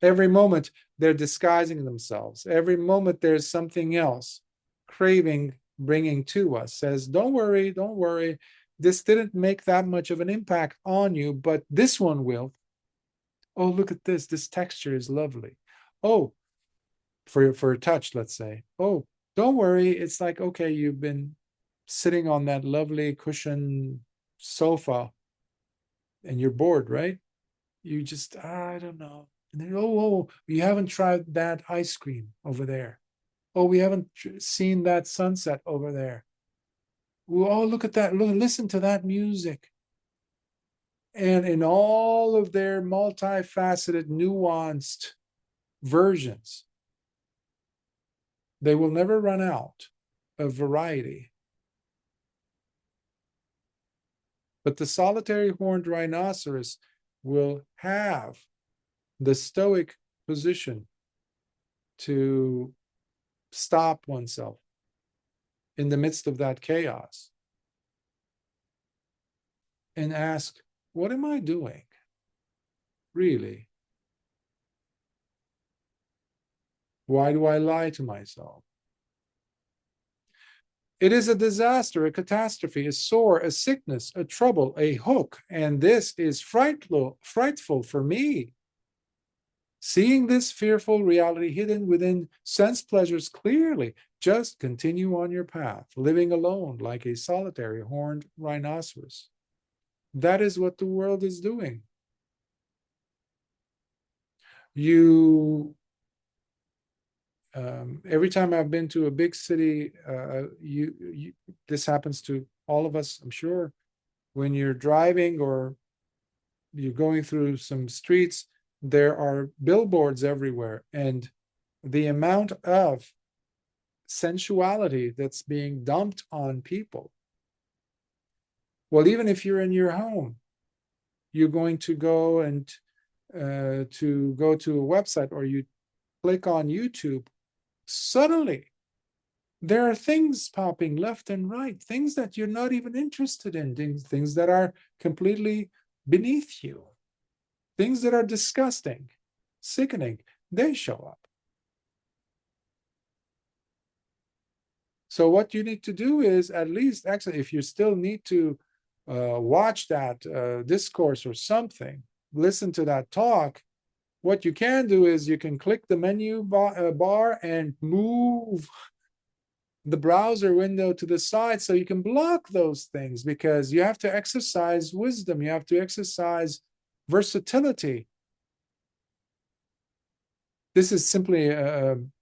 Speaker 1: Every moment they're disguising themselves. Every moment there's something else. Craving bringing to us says, don't worry, don't worry. This didn't make that much of an impact on you, but this one will. Oh, look at this. This texture is lovely. Oh, for a touch, let's say. Oh, don't worry. It's like, okay, you've been sitting on that lovely cushion sofa and you're bored, right? You just, I don't know. And then, oh, you haven't tried that ice cream over there. Oh, we haven't seen that sunset over there. Oh, look at that. Listen to that music. And in all of their multifaceted, nuanced versions, they will never run out of variety. But the solitary horned rhinoceros will have the stoic position to stop oneself in the midst of that chaos and ask, what am I doing? Really? Why do I lie to myself? It is a disaster, a catastrophe, a sore, a sickness, a trouble, a hook, and this is frightful for me. Seeing this fearful reality hidden within sense pleasures clearly, just continue on your path, living alone like a solitary horned rhinoceros. That is what the world is doing. Every time I've been to a big city, this happens to all of us, I'm sure. When you're driving or you're going through some streets, there are billboards everywhere, and the amount of sensuality that's being dumped on people. Well, even if you're in your home, you're going to go and to go to a website, or you click on YouTube, suddenly there are things popping left and right, things that you're not even interested in, things that are completely beneath you, things that are disgusting, sickening, they show up. So what you need to do is at least, actually, if you still need to watch that discourse or something, listen to that talk, what you can do is you can click the menu bar and move the browser window to the side so you can block those things, because you have to exercise wisdom, you have to exercise versatility. This is simply an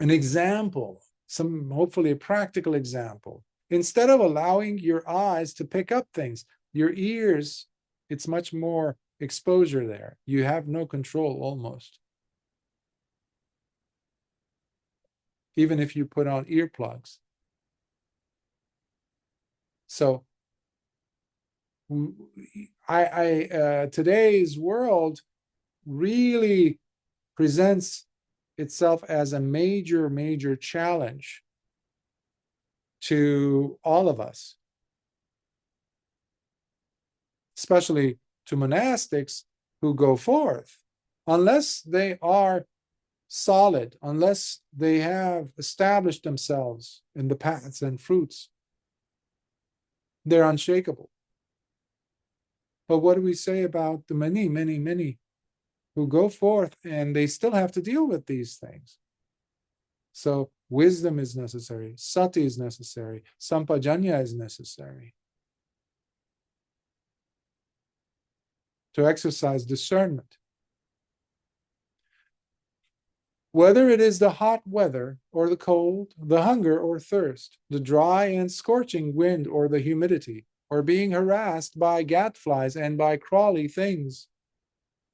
Speaker 1: example, hopefully a practical example. Instead of allowing your eyes to pick up things, your ears, it's much more exposure there. You have no control almost. Even if you put on earplugs. So today's world really presents itself as a major challenge to all of us, especially to monastics who go forth. Unless they are solid, unless they have established themselves in the paths and fruits, they're unshakable. But what do we say about the many who go forth and they still have to deal with these things? So wisdom is necessary, sati is necessary, sampajanya is necessary to exercise discernment. Whether it is the hot weather or the cold, the hunger or thirst, the dry and scorching wind or the humidity, or being harassed by gadflies and by crawly things,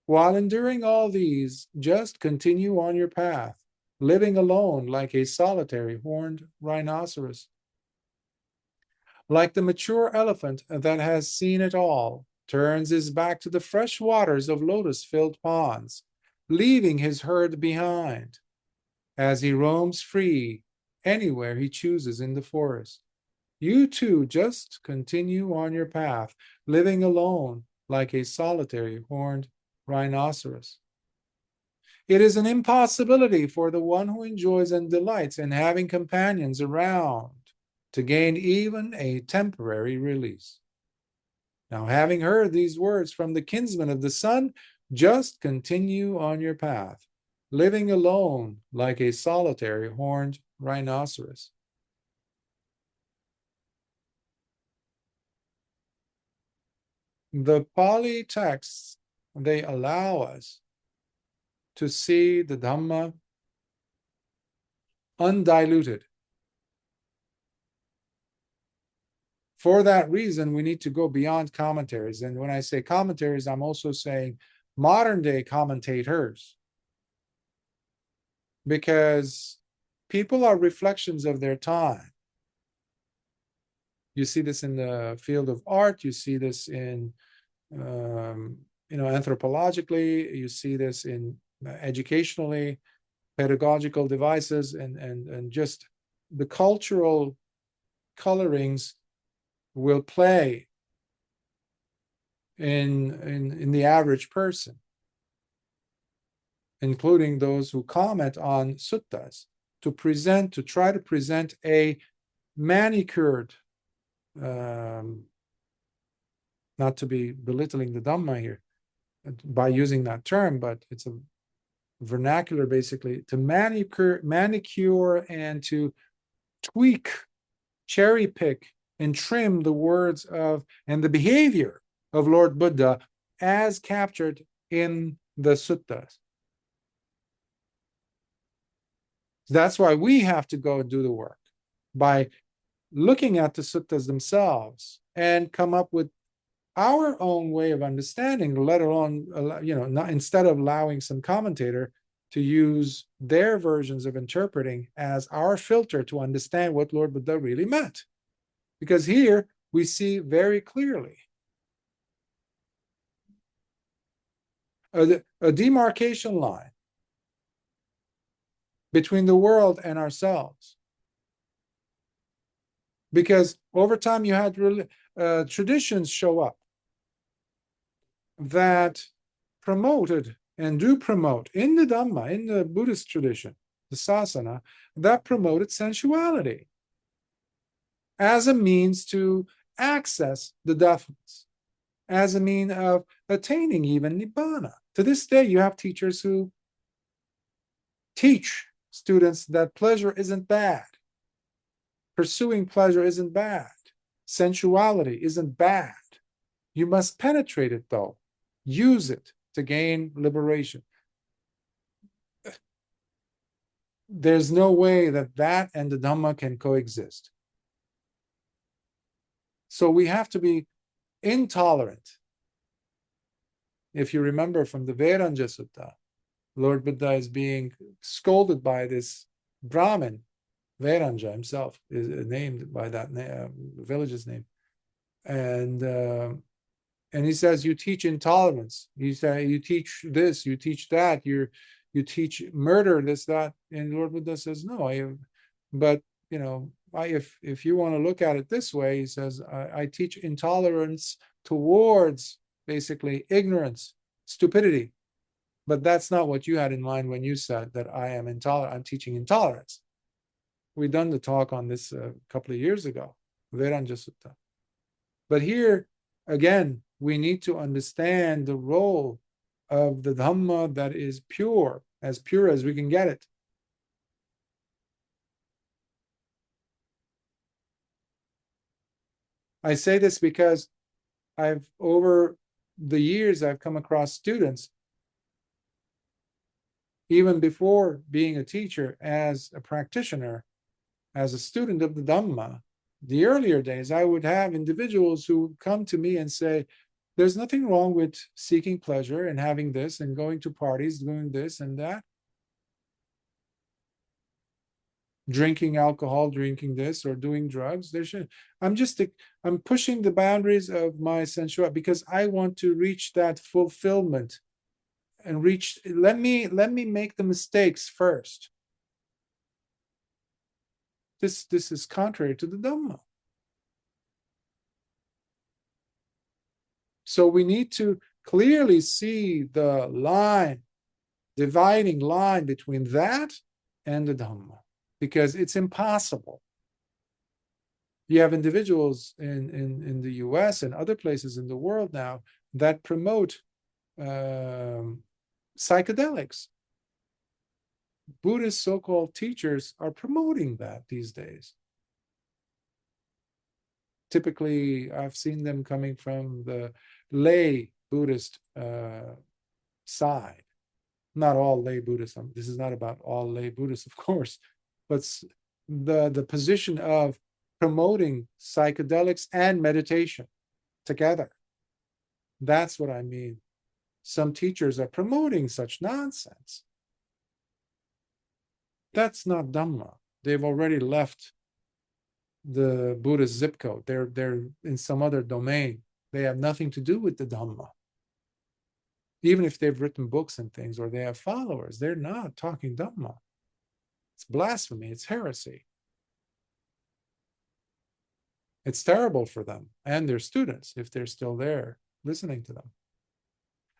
Speaker 1: while enduring all these, just continue on your path, living alone like a solitary horned rhinoceros. Like the mature elephant that has seen it all, turns his back to the fresh waters of lotus-filled ponds, leaving his herd behind, as he roams free anywhere he chooses in the forest. You too just continue on your path, living alone like a solitary horned rhinoceros. It is an impossibility for the one who enjoys and delights in having companions around to gain even a temporary release. Now, having heard these words from the kinsman of the sun, just continue on your path, living alone like a solitary horned rhinoceros. The Pali texts, they allow us to see the Dhamma undiluted. For that reason, we need to go beyond commentaries. And when I say commentaries, I'm also saying modern day commentators, because people are reflections of their time. You see this in the field of art, you see this in anthropologically, you see this in educationally, pedagogical devices, and just the cultural colorings will play in the average person, including those who comment on suttas, to try to present a manicured, not to be belittling the Dhamma here by using that term, but it's a vernacular basically, to manicure and to tweak, cherry pick, and trim the words of and the behavior of Lord Buddha as captured in the suttas. That's why we have to go and do the work by looking at the suttas themselves and come up with our own way of understanding, let alone, not, instead of allowing some commentator to use their versions of interpreting as our filter to understand what Lord Buddha really meant. Because here we see very clearly a demarcation line between the world and ourselves. Because over time you had traditions show up that promoted and do promote in the Dhamma, in the Buddhist tradition, the sasana, that promoted sensuality as a means to access the deathless, as a mean of attaining even Nibbana. To this day, you have teachers who teach students that pleasure isn't bad. Pursuing pleasure isn't bad. Sensuality isn't bad. You must penetrate it, though. Use it to gain liberation. There's no way that that and the Dhamma can coexist. So we have to be intolerant. If you remember from the Vairanga Sutta, Lord Buddha is being scolded by this Brahmin. Vairanga himself is named by that village's name. And he says, you teach intolerance. He said, you teach this, you teach that, you teach murder, this, that. And Lord Buddha says, no, if you want to look at it this way, he says, I teach intolerance towards basically ignorance, stupidity. But that's not what you had in mind when you said that I am intolerant. I'm teaching intolerance. We've done the talk on this a couple of years ago, Vairanga Sutta. But here, again, we need to understand the role of the Dhamma that is pure as we can get it. I say this because over the years, I've come across students, even before being a teacher, as a practitioner, as a student of the Dhamma. The earlier days, I would have individuals who come to me and say, there's nothing wrong with seeking pleasure and having this and going to parties, doing this and that. Drinking alcohol, drinking this, or doing drugs. I'm pushing the boundaries of my sensuality because I want to reach that fulfillment and let me make the mistakes first. This is contrary to the Dhamma. So we need to clearly see the dividing line between that and the Dhamma, because it's impossible. You have individuals in the US and other places in the world now that promote psychedelics. Buddhist so-called teachers are promoting that these days. Typically, I've seen them coming from the lay Buddhist side. Not all lay Buddhism. This is not about all lay Buddhists, of course, but the position of promoting psychedelics and meditation together. That's what I mean. Some teachers are promoting such nonsense. That's not Dhamma. They've already left the Buddhist zip code. They're in some other domain. They have nothing to do with the Dhamma. Even if they've written books and things, or they have followers, they're not talking Dhamma. It's blasphemy. It's heresy. It's terrible for them and their students if they're still there listening to them.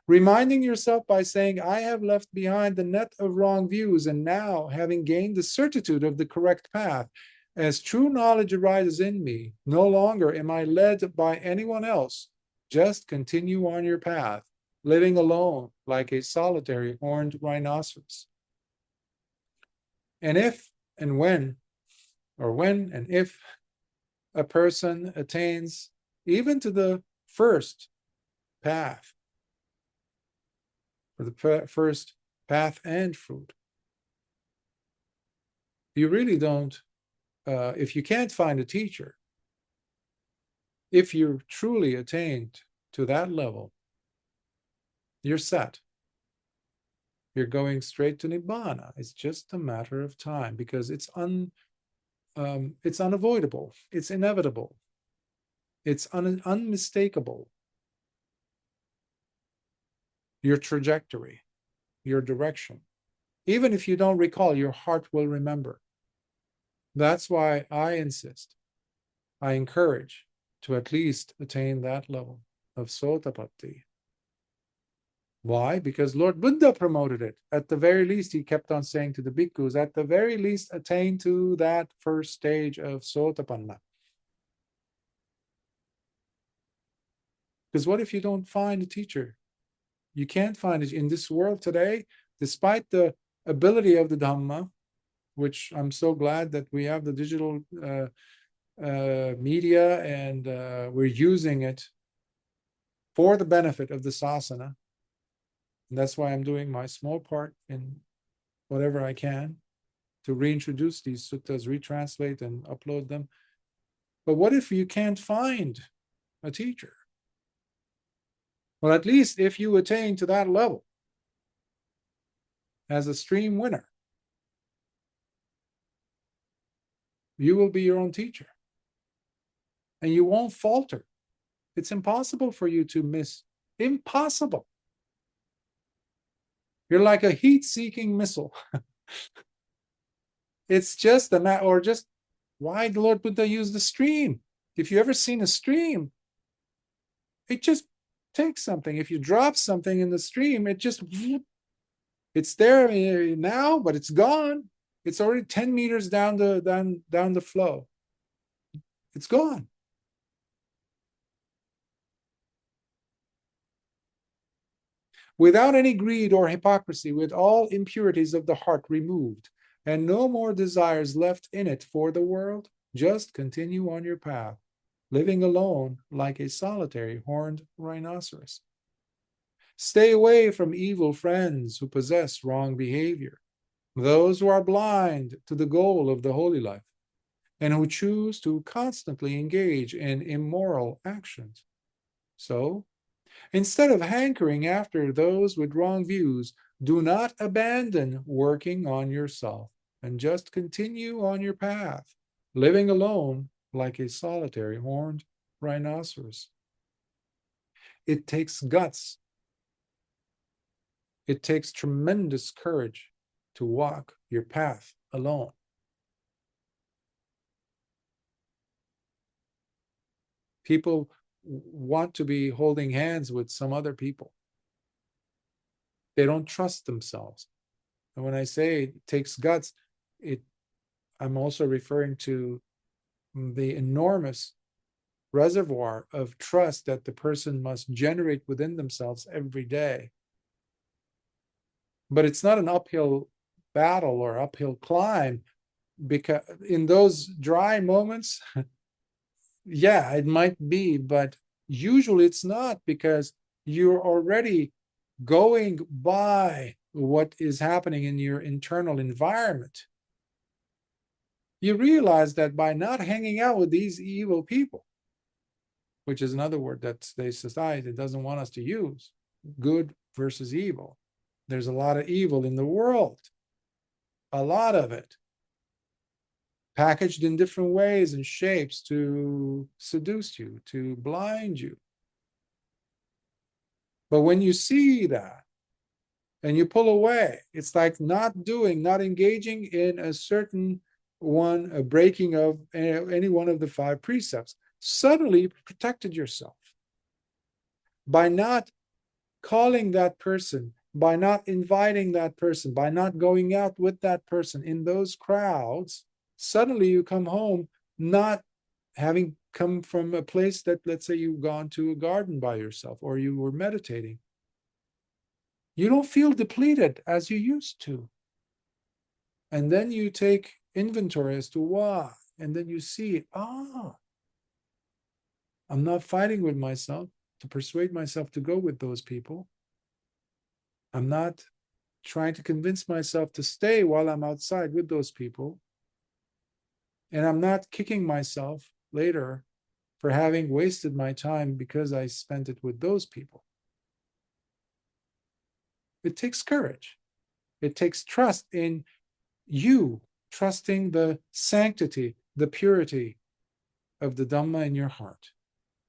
Speaker 1: Reminding yourself by saying, I have left behind the net of wrong views, and now, having gained the certitude of the correct path, as true knowledge arises in me, no longer am I led by anyone else. Just continue on your path, living alone like a solitary horned rhinoceros. And if and when, or when and if, a person attains even to the first path, or the first path and fruit, you really don't, if you can't find a teacher, if you truly attained to that level, you're set. You're going straight to Nibbana. It's just a matter of time, because it's unavoidable. It's inevitable. It's unmistakable. Your trajectory, your direction. Even if you don't recall, your heart will remember. That's why I insist, I encourage to at least attain that level of Sotapatti. Why? Because Lord Buddha promoted it. At the very least, he kept on saying to the bhikkhus, at the very least, attain to that first stage of sotapanna. Because what if you don't find a teacher? You can't find it in this world today, despite the ability of the Dhamma, which I'm so glad that we have the digital media, and we're using it for the benefit of the sasana. And that's why I'm doing my small part in whatever I can to reintroduce these suttas, retranslate and upload them. But what if you can't find a teacher? Well, at least if you attain to that level as a stream winner, you will be your own teacher. And you won't falter. It's impossible for you to miss. Impossible. You're like a heat-seeking missile. It's just a matter, or just why the Lord Buddha used the stream. If you ever seen a stream, it just takes something. If you drop something in the stream, it's there now, but it's gone. It's already 10 meters down the flow. It's gone. Without any greed or hypocrisy, with all impurities of the heart removed, and no more desires left in it for the world, just continue on your path, living alone like a solitary horned rhinoceros. Stay away from evil friends who possess wrong behavior, those who are blind to the goal of the holy life, and who choose to constantly engage in immoral actions. So, instead of hankering after those with wrong views, do not abandon working on yourself and just continue on your path, living alone like a solitary horned rhinoceros. It takes guts. It takes tremendous courage to walk your path alone. People want to be holding hands with some other people. They don't trust themselves. And when I say it takes guts, I'm also referring to the enormous reservoir of trust that the person must generate within themselves every day. But it's not an uphill battle or uphill climb, because in those dry moments, yeah, it might be, but usually it's not, because you're already going by what is happening in your internal environment. You realize that by not hanging out with these evil people, which is another word that the society doesn't want us to use, good versus evil. There's a lot of evil in the world, a lot of it, packaged in different ways and shapes to seduce you, to blind you. But when you see that and you pull away, it's like not engaging in a certain one, a breaking of any one of the 5 precepts. Suddenly you protected yourself by not calling that person, by not inviting that person, by not going out with that person in those crowds. Suddenly you come home not having come from a place that, let's say you've gone to a garden by yourself or you were meditating. You don't feel depleted as you used to. And then you take inventory as to why. And then you see, I'm not fighting with myself to persuade myself to go with those people. I'm not trying to convince myself to stay while I'm outside with those people. And I'm not kicking myself later for having wasted my time because I spent it with those people. It takes courage. It takes trust in you, trusting the sanctity, the purity of the Dhamma in your heart.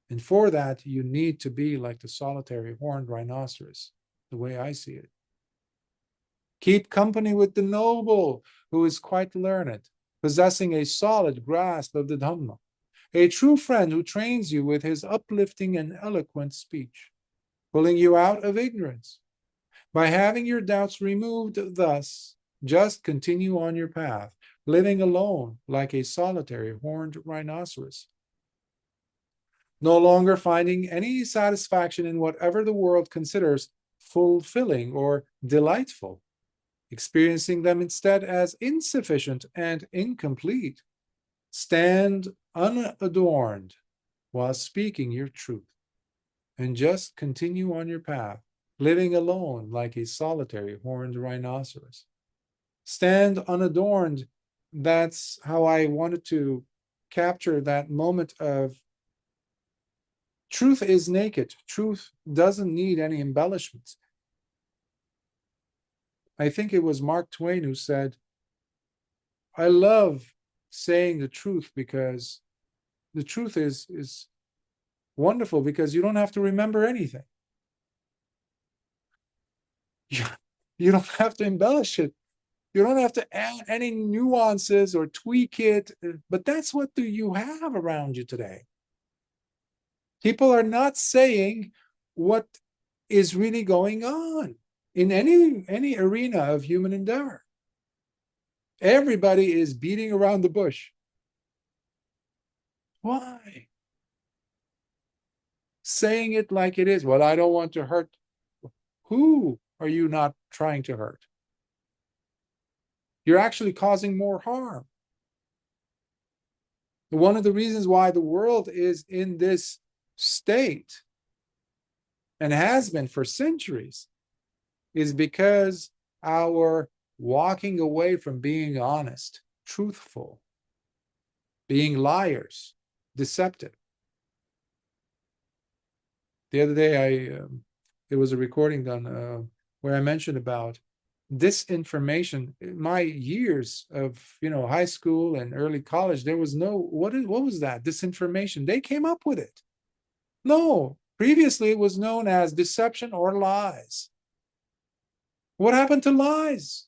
Speaker 1: And for that, you need to be like the solitary horned rhinoceros, the way I see it. Keep company with the noble who is quite learned, possessing a solid grasp of the Dhamma, a true friend who trains you with his uplifting and eloquent speech, pulling you out of ignorance, By having your doubts removed thus, just continue on your path, living alone like a solitary horned rhinoceros, no longer finding any satisfaction in whatever the world considers fulfilling or delightful, experiencing them instead as insufficient and incomplete. Stand unadorned while speaking your truth, and just continue on your path, living alone like a solitary horned rhinoceros. Stand unadorned. That's how I wanted to capture that moment of truth is naked. Truth doesn't need any embellishments. I think it was Mark Twain who said, I love saying the truth because the truth is wonderful because you don't have to remember anything. You don't have to embellish it. You don't have to add any nuances or tweak it. But that's what you have around you today. People are not saying what is really going on in any arena of human endeavor. Everybody is beating around the bush. Why? Saying it like it is. Well, I don't want to hurt. Who are you not trying to hurt? You're actually causing more harm. One of the reasons why the world is in this state and has been for centuries is because our walking away from being honest, truthful, being liars, deceptive. The other day, there was a recording done where I mentioned about disinformation. In my years of high school and early college, there was no what was that disinformation? They came up with it. No, previously it was known as deception or lies. What happened to lies?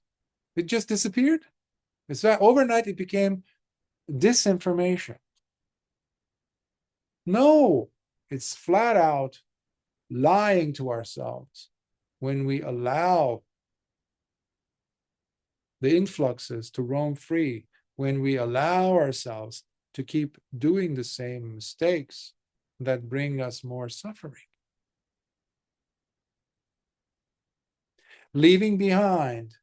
Speaker 1: It just disappeared. It's that overnight it became disinformation. No, it's flat out lying to ourselves when we allow the influxes to roam free, when we allow ourselves to keep doing the same mistakes that bring us more suffering. Leaving behind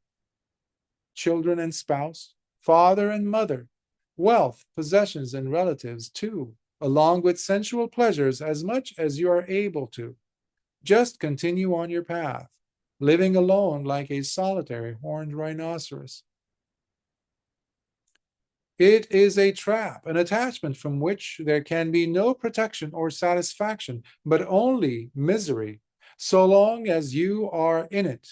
Speaker 1: children and spouse, father and mother, wealth, possessions, and relatives too, along with sensual pleasures as much as you are able to. Just continue on your path, living alone like a solitary horned rhinoceros. It is a trap, an attachment from which there can be no protection or satisfaction, but only misery, so long as you are in it.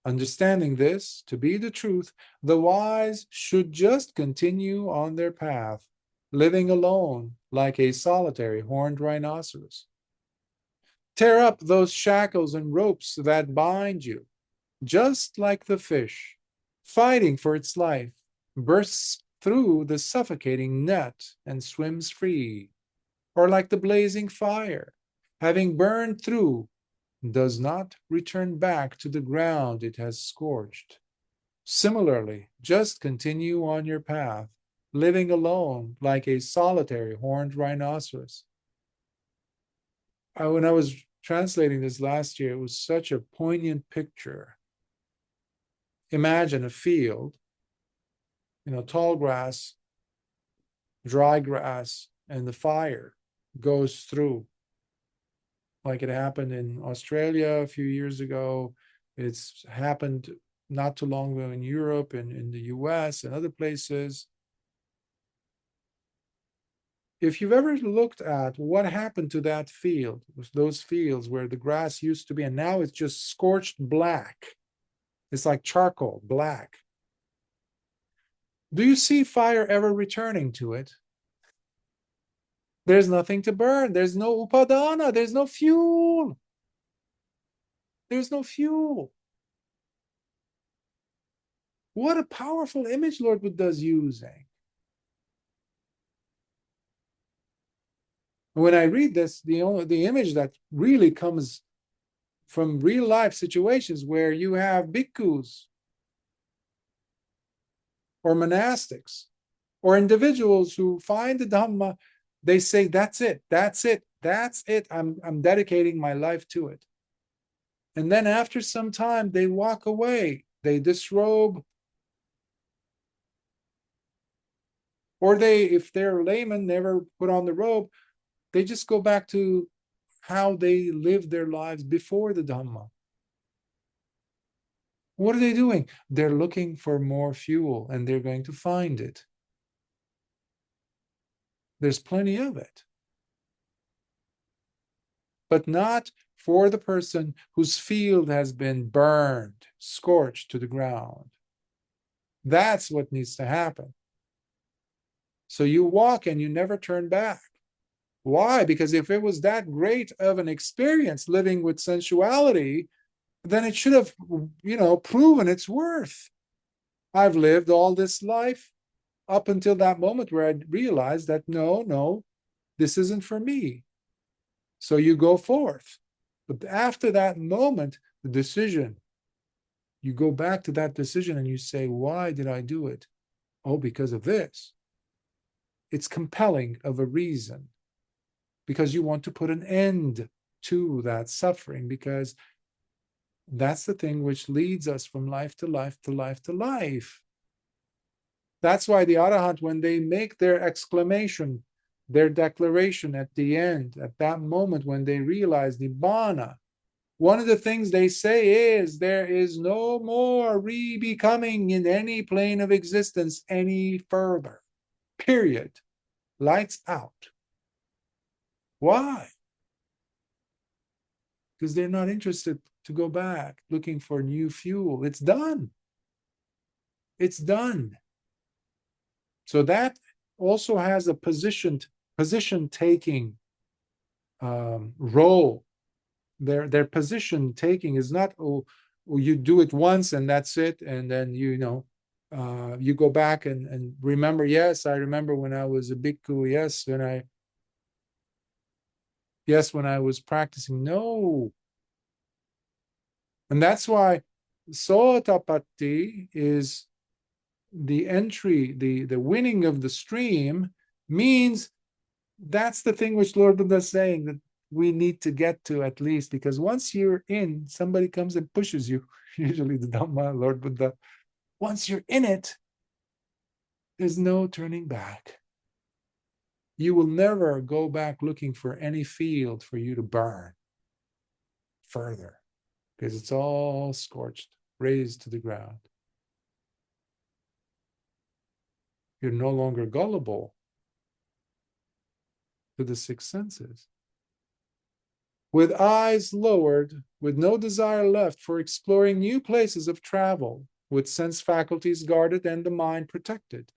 Speaker 1: Understanding this to be the truth, the wise should just continue on their path, living alone like a solitary horned rhinoceros. Tear up those shackles and ropes that bind you, just like the fish, fighting for its life, bursts through the suffocating net and swims free, or like the blazing fire, having burned through, does not return back to the ground it has scorched. Similarly, just continue on your path, living alone like a solitary horned rhinoceros. When I was translating this last year, it was such a poignant picture. Imagine a field, tall grass, dry grass, and the fire goes through. Like it happened in Australia a few years ago. It's happened not too long ago in Europe and in the US and other places. If you've ever looked at what happened to that field, those fields where the grass used to be, and now it's just scorched black. It's like charcoal, black. Do you see fire ever returning to it? There's nothing to burn. There's no upadana. There's no fuel. There's no fuel. What a powerful image Lord Buddha's using. When I read this, the image that really comes from real life situations where you have bhikkhus or monastics or individuals who find the Dhamma, they say, that's it, that's it, that's it. I'm dedicating my life to it. And then after some time, they walk away, they disrobe, or they, if they're laymen, never put on the robe, they just go back to how they lived their lives before the Dhamma. What are they doing? They're looking for more fuel, and they're going to find it. There's plenty of it. But not for the person whose field has been burned, scorched to the ground. That's what needs to happen. So you walk and you never turn back. Why? Because if it was that great of an experience living with sensuality, then it should have, proven its worth. I've lived all this life up until that moment where I realized that no, this isn't for me. So you go forth. But after that moment, the decision, you go back to that decision and you say, why did I do it? Oh, because of this. It's compelling of a reason, because you want to put an end to that suffering, because that's the thing which leads us from life to life to life to life. That's why the Arahant, when they make their exclamation, their declaration at the end, at that moment when they realize Nibbana, one of the things they say is, there is no more re-becoming in any plane of existence any further. Period. Lights out. Why? Because they're not interested to go back looking for new fuel. It's done. It's done. So that also has a position-taking role. Their position-taking is not, you do it once and that's it, and then you go back and remember, yes, I remember when I was a bhikkhu, when I was practicing. No. And that's why Sotapatti is the entry, the winning of the stream, means that's the thing which Lord Buddha is saying that we need to get to, at least, because once you're in, somebody comes and pushes you, usually the Dhamma, Lord Buddha. Once you're in it, there's no turning back. You will never go back looking for any field for you to burn further, because it's all scorched, razed to the ground. You're no longer gullible to the six senses. With eyes lowered, with no desire left for exploring new places of travel, with sense faculties guarded and the mind protected,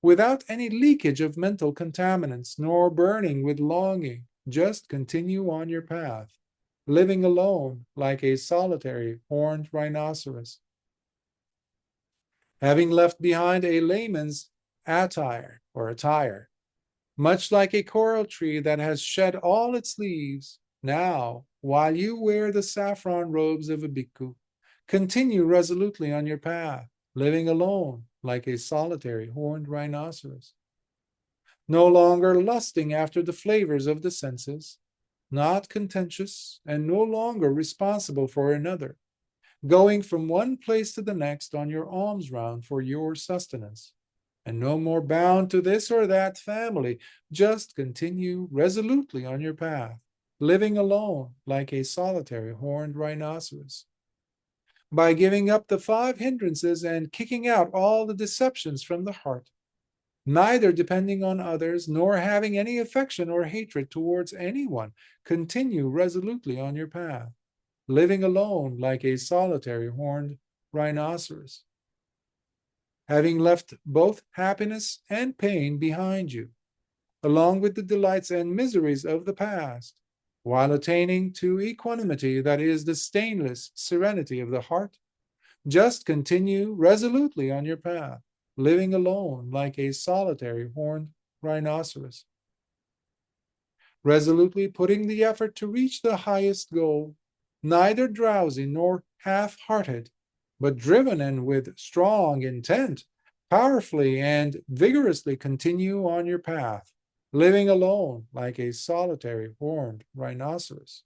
Speaker 1: without any leakage of mental contaminants, nor burning with longing, just continue on your path, living alone like a solitary horned rhinoceros. Having left behind a layman's attire, much like a coral tree that has shed all its leaves, now, while you wear the saffron robes of a bhikkhu, continue resolutely on your path, living alone like a solitary horned rhinoceros. No longer lusting after the flavors of the senses, not contentious, and no longer responsible for another, going from one place to the next on your alms round for your sustenance, and no more bound to this or that family. Just continue resolutely on your path, living alone like a solitary horned rhinoceros. By giving up the 5 hindrances and kicking out all the deceptions from the heart, neither depending on others nor having any affection or hatred towards anyone, continue resolutely on your path, living alone like a solitary horned rhinoceros. Having left both happiness and pain behind you, along with the delights and miseries of the past, while attaining to equanimity, that is, the stainless serenity of the heart, just continue resolutely on your path, living alone like a solitary horned rhinoceros. Resolutely putting the effort to reach the highest goal, neither drowsy nor half-hearted, but driven and with strong intent, powerfully and vigorously continue on your path, living alone like a solitary horned rhinoceros.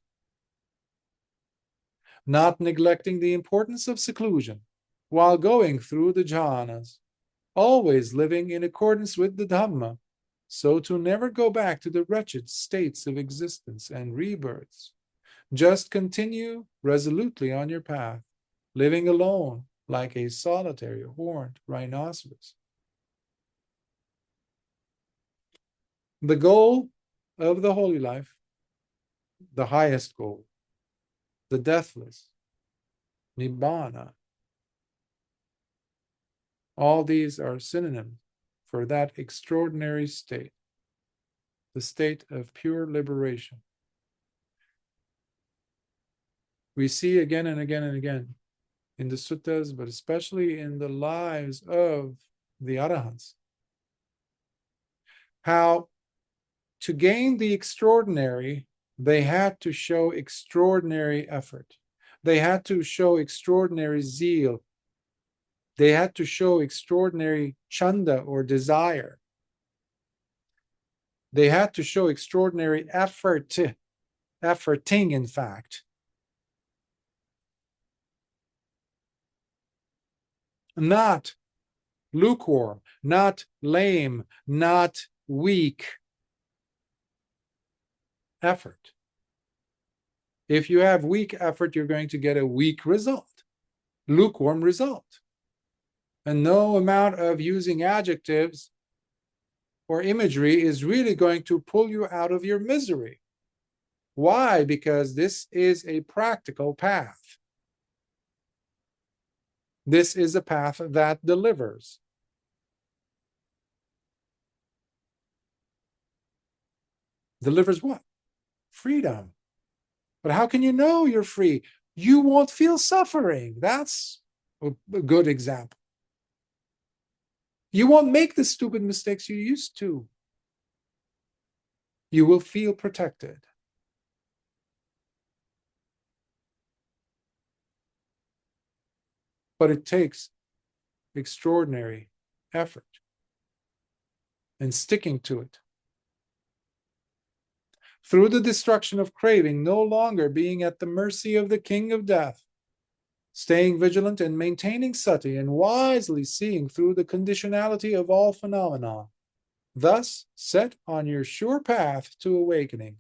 Speaker 1: Not neglecting the importance of seclusion while going through the jhanas, always living in accordance with the Dhamma, so to never go back to the wretched states of existence and rebirths. Just continue resolutely on your path, living alone like a solitary horned rhinoceros. The goal of the holy life, the highest goal, the deathless, Nibbana. All these are synonyms for that extraordinary state, the state of pure liberation. We see again and again and again in the suttas, but especially in the lives of the arahants, how to gain the extraordinary, they had to show extraordinary effort. They had to show extraordinary zeal. They had to show extraordinary chanda or desire. They had to show extraordinary efforting, in fact. Not lukewarm, not lame, not weak effort. If you have weak effort, you're going to get a weak result, lukewarm result. And no amount of using adjectives or imagery is really going to pull you out of your misery. Why? Because this is a practical path. This is a path that delivers. Delivers what? Freedom. But how can you know you're free? You won't feel suffering. That's a good example. You won't make the stupid mistakes you used to. You will feel protected. But it takes extraordinary effort and sticking to it. Through the destruction of craving, no longer being at the mercy of the king of death, staying vigilant and maintaining sati and wisely seeing through the conditionality of all phenomena, thus set on your sure path to awakening.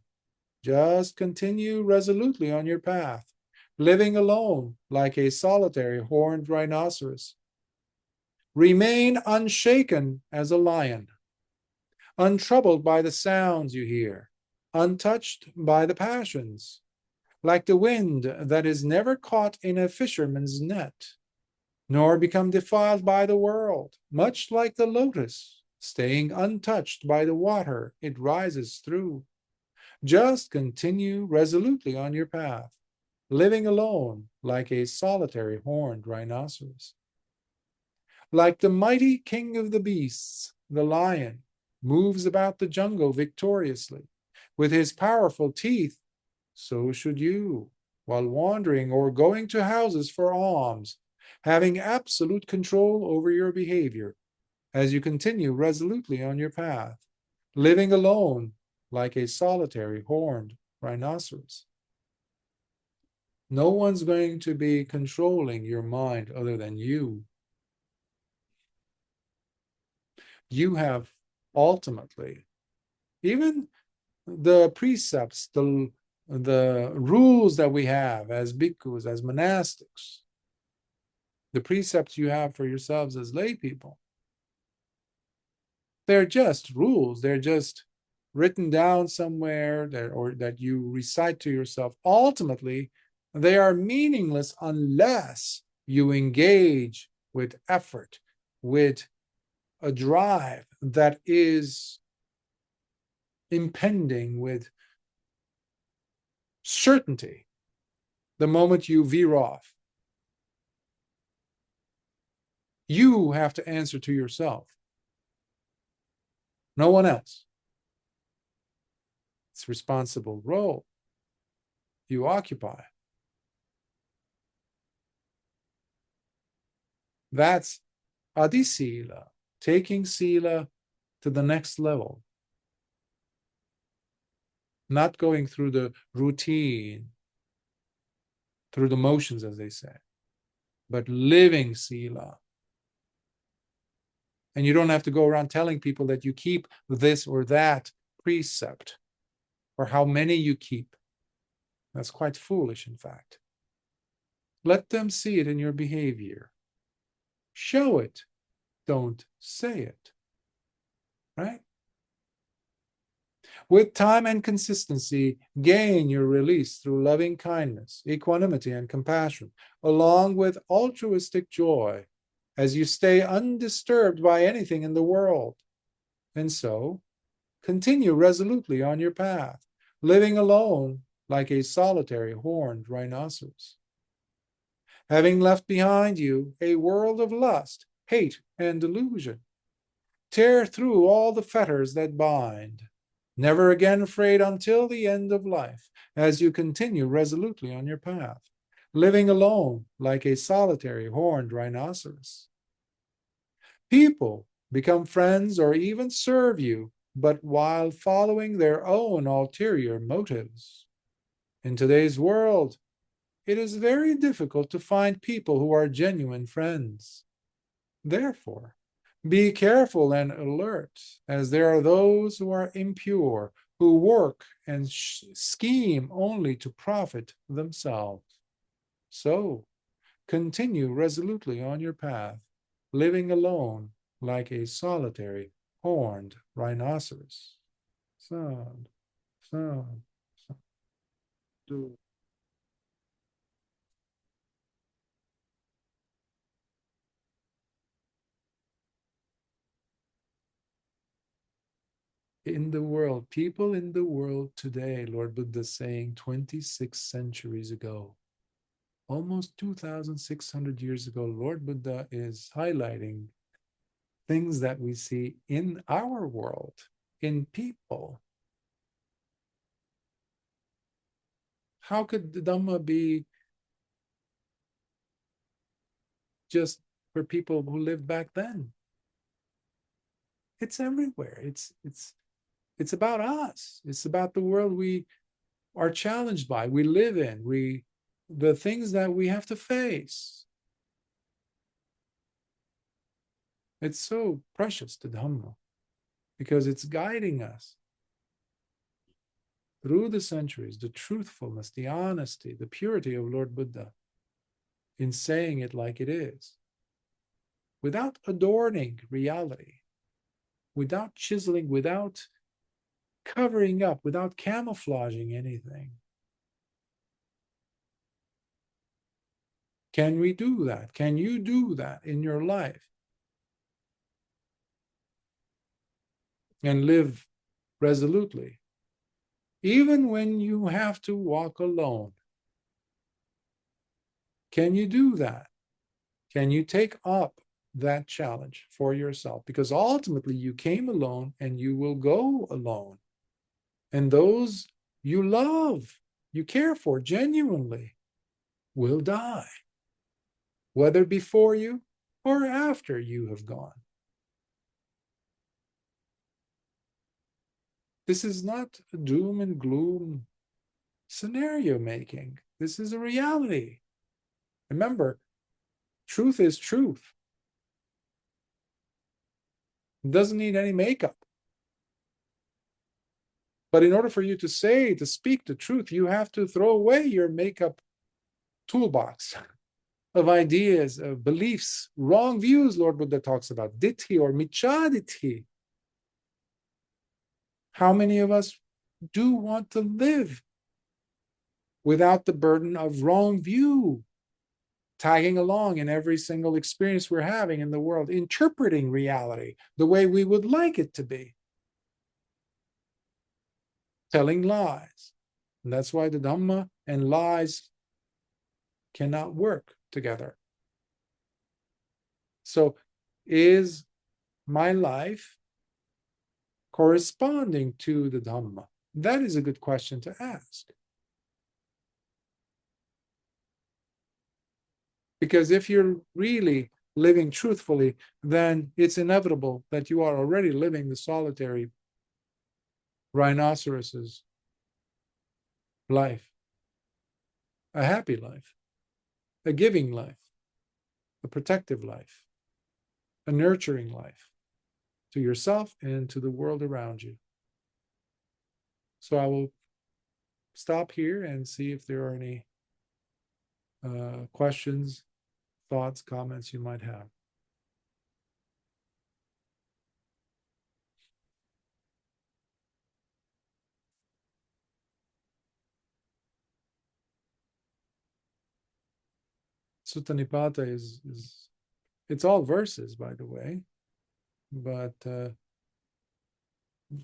Speaker 1: Just continue resolutely on your path, living alone like a solitary horned rhinoceros. Remain unshaken as a lion, untroubled by the sounds you hear, untouched by the passions, like the wind that is never caught in a fisherman's net, nor become defiled by the world, much like the lotus, staying untouched by the water it rises through. Just continue resolutely on your path, living alone like a solitary horned rhinoceros. Like the mighty king of the beasts, the lion moves about the jungle victoriously with his powerful teeth. So should you, while wandering or going to houses for alms, having absolute control over your behavior as you continue resolutely on your path, living alone like a solitary horned rhinoceros. No one's going to be controlling your mind other than you. You have ultimately, even the precepts, the rules that we have as bhikkhus, as monastics, the precepts you have for yourselves as lay people, they're just rules. They're just written down somewhere or that you recite to yourself. Ultimately, they are meaningless unless you engage with effort, with a drive that is impending, with certainty the moment you veer off. You have to answer to yourself. No one else. It's a responsible role you occupy. That's adisila, taking sila to the next level. Not going through the routine, through the motions, as they say, but living sila. And you don't have to go around telling people that you keep this or that precept, or how many you keep. That's quite foolish, in fact. Let them see it in your behavior. Show it. Don't say it. Right? With time and consistency, gain your release through loving kindness, equanimity, and compassion, along with altruistic joy, as you stay undisturbed by anything in the world. And so, continue resolutely on your path, living alone like a solitary horned rhinoceros. Having left behind you a world of lust, hate, and delusion, tear through all the fetters that bind, never again afraid until the end of life, as you continue resolutely on your path, living alone like a solitary horned rhinoceros. People become friends or even serve you, but while following their own ulterior motives. In today's world, it is very difficult to find people who are genuine friends. Therefore, be careful and alert, as there are those who are impure, who work and scheme only to profit themselves. So, continue resolutely on your path, living alone like a solitary horned rhinoceros. Sound, sound, sound. Do. In the world, people in the world today, Lord Buddha is saying 26 centuries ago, almost 2,600 years ago, Lord Buddha is highlighting things that we see in our world, in people. How could the Dhamma be just for people who lived back then? It's everywhere. It's about us. It's about the world we are challenged by, we live in, the things that we have to face. It's so precious to Dhamma because it's guiding us through the centuries, the truthfulness, the honesty, the purity of Lord Buddha in saying it like it is, without adorning reality, without chiseling, without covering up, without camouflaging anything. Can we do that? Can you do that in your life? And live resolutely, even when you have to walk alone. Can you do that? Can you take up that challenge for yourself? Because ultimately you came alone and you will go alone. And those you love, you care for genuinely, will die, whether before you or after you have gone. This is not a doom and gloom scenario making. This is a reality. Remember, truth is truth. It doesn't need any makeup. But in order for you to speak the truth, you have to throw away your makeup toolbox of ideas, of beliefs, wrong views, Lord Buddha talks about, ditti or miccāditthi. How many of us do want to live without the burden of wrong view, tagging along in every single experience we're having in the world, interpreting reality the way we would like it to be, telling lies. And that's why the Dhamma and lies cannot work together. So, is my life corresponding to the Dhamma? That is a good question to ask. Because if you're really living truthfully, then it's inevitable that you are already living the solitary rhinoceros's life, a happy life, a giving life, a protective life, a nurturing life to yourself and to the world around you. So I will stop here and see if there are any questions, thoughts, comments you might have. Sutta Nipāta is it's all verses, by the way, but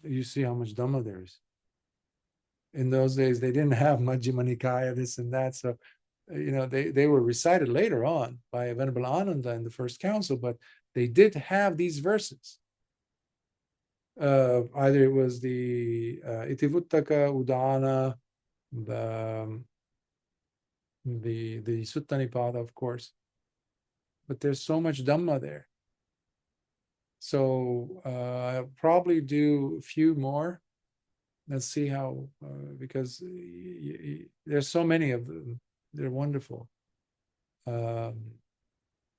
Speaker 1: you see how much Dhamma there is. In those days, they didn't have Majjhima Nikāya, this and that, so they were recited later on by Venerable Ananda in the first council, but they did have these verses. Either it was the Itivuttaka, Udana, the Sutta Nipāta, of course, but there's so much Dhamma there. So I'll probably do a few more. Let's see how, because there's so many of them. They're wonderful.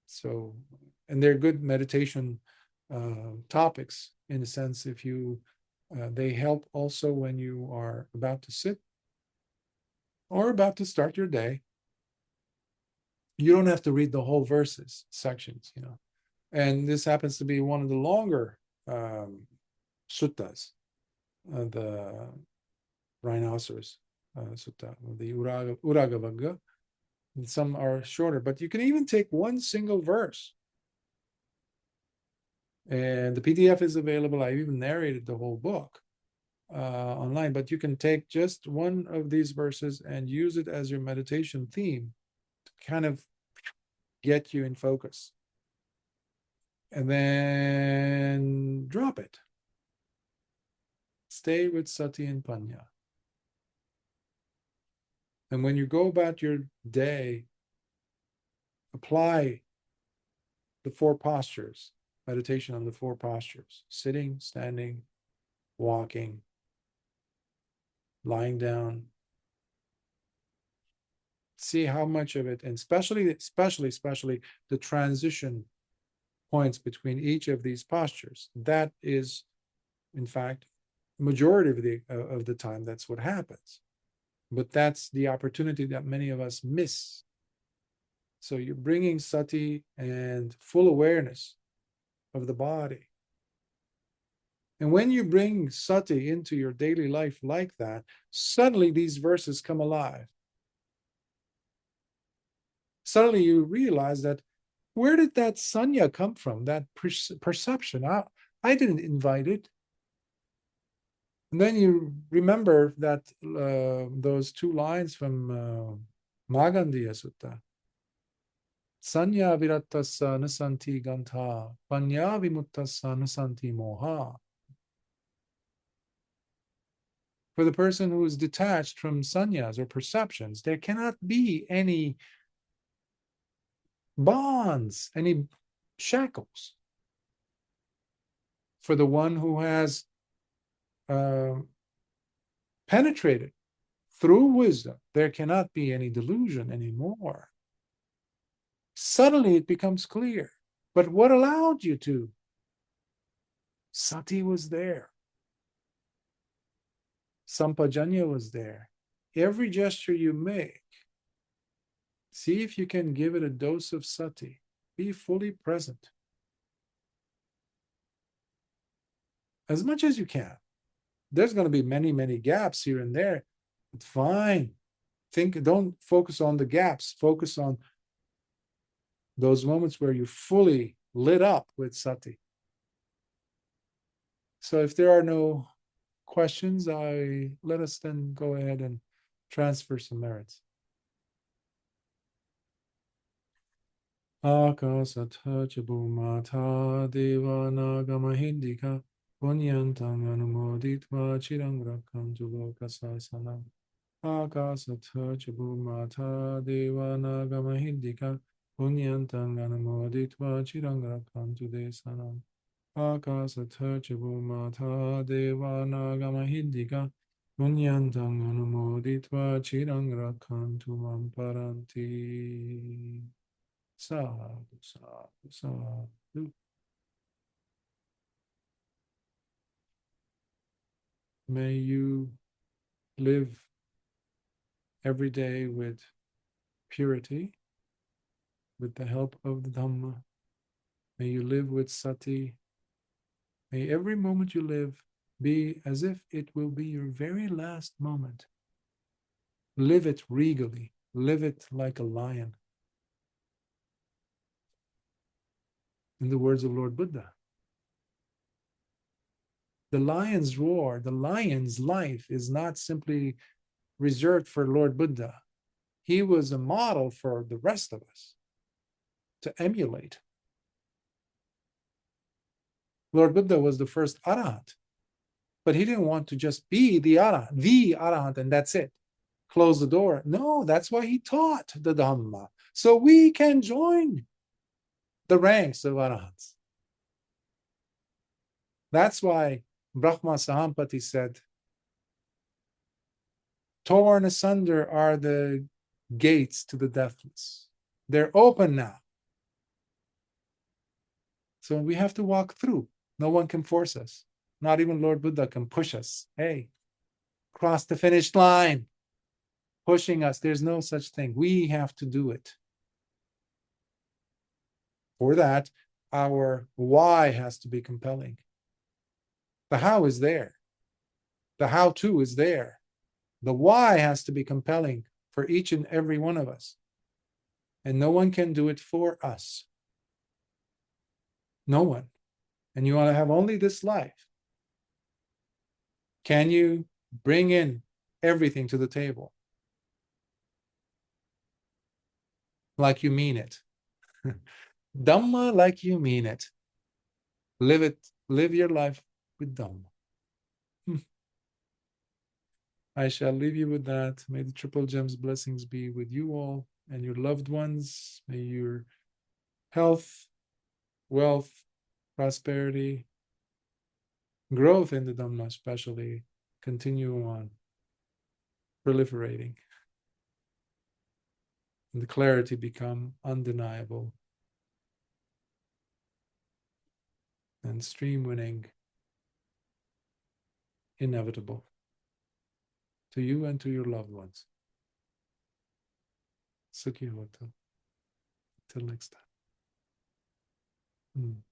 Speaker 1: So, and they're good meditation topics in a sense. If you, they help also when you are about to sit or about to start your day. You don't have to read the whole verses, sections, And this happens to be one of the longer suttas, the Rhinoceros Sutta, the Uragavagga. Some are shorter, but you can even take one single verse. And the PDF is available. I even narrated the whole book online, but you can take just one of these verses and use it as your meditation theme to kind of get you in focus. And then drop it. Stay with sati and panya. And when you go about your day, apply the four postures, meditation on the four postures: sitting, standing, walking, lying down. See how much of it, and especially the transition points between each of these postures. That is, in fact, majority of the time, that's what happens. But that's the opportunity that many of us miss. So you're bringing sati and full awareness of the body. And when you bring sati into your daily life like that, suddenly these verses come alive. Suddenly you realize that, where did that sanya come from, that perception? I didn't invite it. And then you remember that those two lines from Magandiya Sutta. Sanya virattassa nasanti gantha, panya vimuttassa nasanti moha. For the person who is detached from sanyas or perceptions, there cannot be any bonds, any shackles. For the one who has penetrated through wisdom, there cannot be any delusion anymore. Suddenly it becomes clear. But what allowed you to? Sati was there. Sampajanya was there. Every gesture you make, see if you can give it a dose of sati. Be fully present. As much as you can. There's going to be many, many gaps here and there. But fine. Don't focus on the gaps. Focus on those moments where you fully lit up with sati. So if there are no questions, let us then go ahead and transfer some merits. Akasatha chabhumata devanaga mahindika punyantam anumoditva chirang rakhantu lokasasanam. Akasatha chabhumata devanaga mahindika Punyantang anumoditva chirang rakhantu desanam. Akasatha chibumata devanagama hindika. Punyantang anumoditva chirang rakhantu mam paranti. Sadhu, sadhu, sadhu. May you live every day with purity, with the help of the Dhamma. May you live with sati. May every moment you live be as if it will be your very last moment. Live it regally. Live it like a lion. In the words of Lord Buddha, the lion's roar, the lion's life is not simply reserved for Lord Buddha. He was a model for the rest of us to emulate. Lord Buddha was the first Arahant, but he didn't want to just be the Arahant, and that's it. Close the door. No, that's why he taught the Dhamma. So we can join the ranks of Arahants. That's why Brahma Sahampati said, torn asunder are the gates to the deathless. They're open now. So we have to walk through. No one can force us. Not even Lord Buddha can push us. Hey, cross the finish line. Pushing us. There's no such thing. We have to do it. For that, our why has to be compelling. The how is there. The how-to is there. The why has to be compelling for each and every one of us. And no one can do it for us. No one. And you want to have only this life. Can you bring in everything to the table? Like you mean it. Dhamma like you mean it. Live it. Live your life with Dhamma. I shall leave you with that. May the Triple Gems blessings be with you all and your loved ones. May your health, wealth, prosperity, growth in the Dhamma especially continue on proliferating. And the clarity become undeniable. And stream winning inevitable to you and to your loved ones. Sukhi Hota. Till next time.